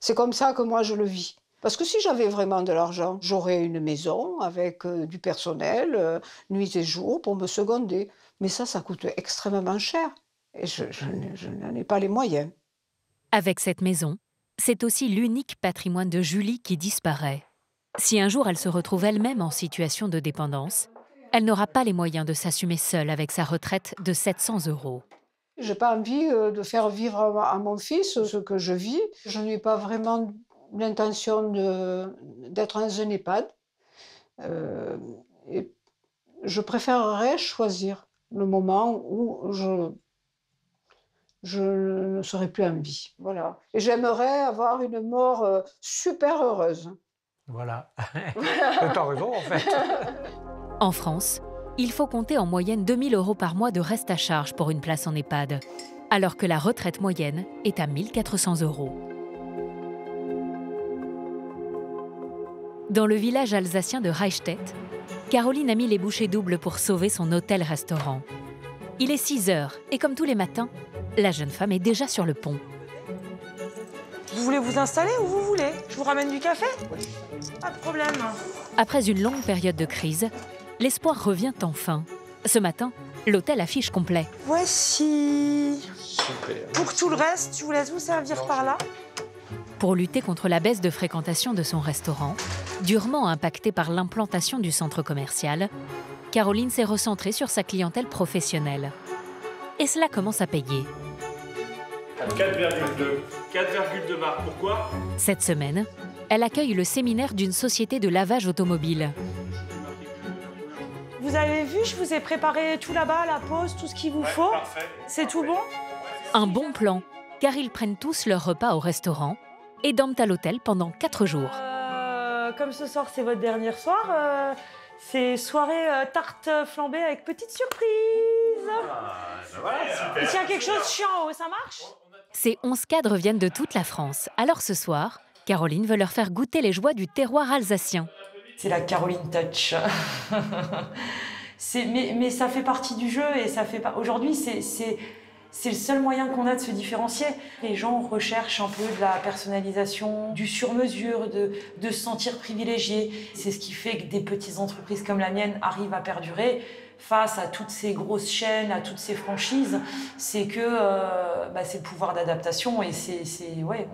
Speaker 15: C'est comme ça que moi je le vis. Parce que si j'avais vraiment de l'argent, j'aurais une maison avec du personnel, nuit et jour, pour me seconder. Mais ça coûte extrêmement cher. Et je n'en ai pas les moyens.
Speaker 1: Avec cette maison, c'est aussi l'unique patrimoine de Julie qui disparaît. Si un jour elle se retrouve elle-même en situation de dépendance, elle n'aura pas les moyens de s'assumer seule avec sa retraite de 700 €.
Speaker 15: Je n'ai pas envie de faire vivre à mon fils ce que je vis. Je n'ai pas vraiment l'intention d'être dans un EHPAD. Et je préférerais choisir le moment où je ne serai plus en vie. Voilà. Et j'aimerais avoir une mort super heureuse.
Speaker 16: Voilà. T'as raison, en fait.
Speaker 1: En France, il faut compter en moyenne 2 000 € par mois de reste à charge pour une place en EHPAD, alors que la retraite moyenne est à 1 400 €. Dans le village alsacien de Reichstätt, Caroline a mis les bouchées doubles pour sauver son hôtel-restaurant. Il est 6 h et comme tous les matins, la jeune femme est déjà sur le pont.
Speaker 6: Vous voulez vous installer où vous voulez? Je vous ramène du café? Pas de problème.
Speaker 1: Après une longue période de crise, l'espoir revient enfin. Ce matin, l'hôtel affiche complet.
Speaker 6: Voici.
Speaker 20: Super.
Speaker 6: Pour tout le reste, je vous laisse vous servir par là.
Speaker 1: Pour lutter contre la baisse de fréquentation de son restaurant, durement impacté par l'implantation du centre commercial, Caroline s'est recentrée sur sa clientèle professionnelle. Et cela commence à payer.
Speaker 18: 4,2 marques. Pourquoi?
Speaker 1: Cette semaine, elle accueille le séminaire d'une société de lavage automobile.
Speaker 6: Vous avez vu, je vous ai préparé tout là-bas, la pause, tout ce qu'il vous faut. C'est tout bon?
Speaker 1: Un bon plan, car ils prennent tous leur repas au restaurant et dorment à l'hôtel pendant 4 jours.
Speaker 6: Comme ce soir, c'est votre dernier soir, c'est soirée tarte flambée avec petite surprise. S'il y a quelque chose chiant en haut, ça marche?
Speaker 1: Ces 11 cadres viennent de toute la France. Alors ce soir, Caroline veut leur faire goûter les joies du terroir alsacien.
Speaker 6: C'est la Caroline Touch. mais ça fait partie du jeu et ça fait pas. Aujourd'hui, c'est le seul moyen qu'on a de se différencier. Les gens recherchent un peu de la personnalisation, du sur-mesure, de se sentir privilégié. C'est ce qui fait que des petites entreprises comme la mienne arrivent à perdurer face à toutes ces grosses chaînes, à toutes ces franchises. C'est que c'est le pouvoir d'adaptation et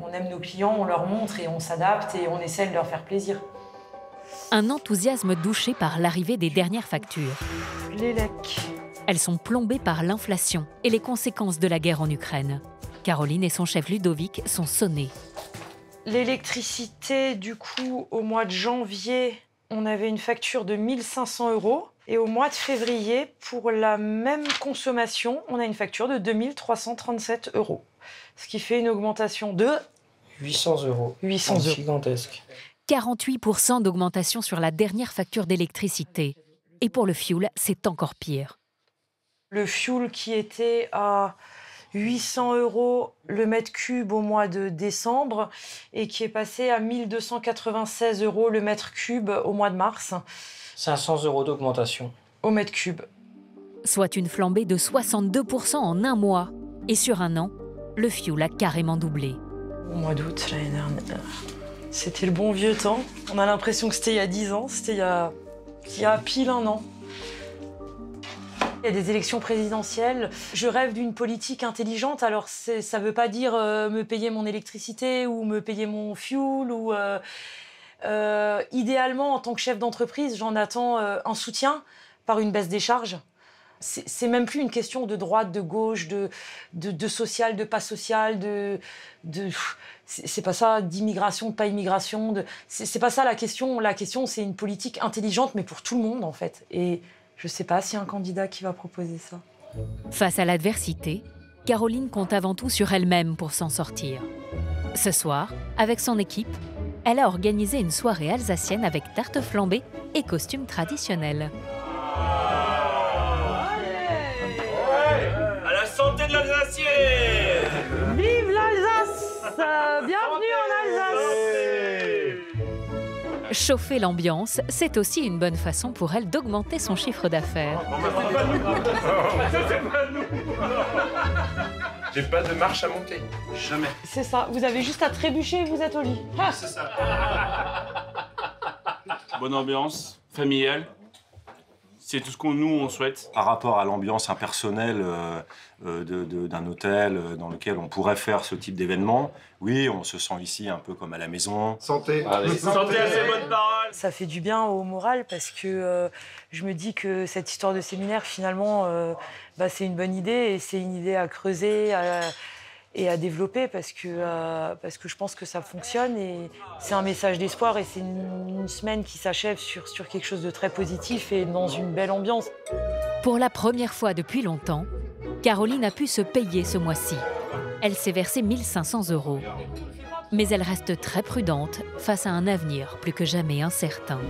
Speaker 6: on aime nos clients, on leur montre et on s'adapte et on essaie de leur faire plaisir.
Speaker 1: Un enthousiasme douché par l'arrivée des dernières factures.
Speaker 6: Les lecs.
Speaker 1: Elles sont plombées par l'inflation et les conséquences de la guerre en Ukraine. Caroline et son chef Ludovic sont sonnés.
Speaker 6: L'électricité, du coup, au mois de janvier, on avait une facture de 1 500 €. Et au mois de février, pour la même consommation, on a une facture de 2 337 €. Ce qui fait une augmentation de
Speaker 22: 800 €.
Speaker 6: 800 €.
Speaker 1: Gigantesque. 48% d'augmentation sur la dernière facture d'électricité. Et pour le fioul, c'est encore pire.
Speaker 6: Le fioul qui était à 800 € le mètre cube au mois de décembre et qui est passé à 1 296 € le mètre cube au mois de mars.
Speaker 22: 500 € d'augmentation.
Speaker 6: Au mètre cube.
Speaker 1: Soit une flambée de 62% en un mois. Et sur un an, le fioul a carrément doublé.
Speaker 6: Au mois d'août l'année dernière, c'était le bon vieux temps. On a l'impression que c'était il y a 10 ans, c'était il y a pile un an. Il y a des élections présidentielles. Je rêve d'une politique intelligente. Alors, ça ne veut pas dire me payer mon électricité ou me payer mon fuel. Ou, idéalement, en tant que chef d'entreprise, j'en attends un soutien par une baisse des charges. C'est même plus une question de droite, de gauche, de social, de pas social, c'est pas ça, d'immigration, de pas immigration. C'est pas ça la question. La question, c'est une politique intelligente, mais pour tout le monde, en fait. Et je sais pas s'il y a un candidat qui va proposer ça.
Speaker 1: Face à l'adversité, Caroline compte avant tout sur elle-même pour s'en sortir. Ce soir, avec son équipe, elle a organisé une soirée alsacienne avec tarte flambée et costumes traditionnels.
Speaker 18: À la santé de l'Alsacien!
Speaker 6: Vive l'Alsace! Bienvenue en Alsace!
Speaker 1: Chauffer l'ambiance, c'est aussi une bonne façon pour elle d'augmenter son chiffre d'affaires.
Speaker 20: J'ai pas de marche à monter. Jamais.
Speaker 6: C'est ça, vous avez juste à trébucher et vous êtes au lit. Ah.
Speaker 20: C'est ça.
Speaker 18: Bonne ambiance, familiale.
Speaker 20: C'est tout ce qu'on on souhaite.
Speaker 4: Par rapport à l'ambiance impersonnelle d'un hôtel dans lequel on pourrait faire ce type d'événement, oui, on se sent ici un peu comme à la maison.
Speaker 20: Santé. Santé à ces bonnes paroles.
Speaker 6: Ça fait du bien au moral parce que je me dis que cette histoire de séminaire, finalement, c'est une bonne idée et c'est une idée à creuser et à développer parce que je pense que ça fonctionne et c'est un message d'espoir et c'est une semaine qui s'achève sur quelque chose de très positif et dans une belle ambiance.
Speaker 1: Pour la première fois depuis longtemps, Caroline a pu se payer ce mois-ci. Elle s'est versée 1 500 €. Mais elle reste très prudente face à un avenir plus que jamais incertain.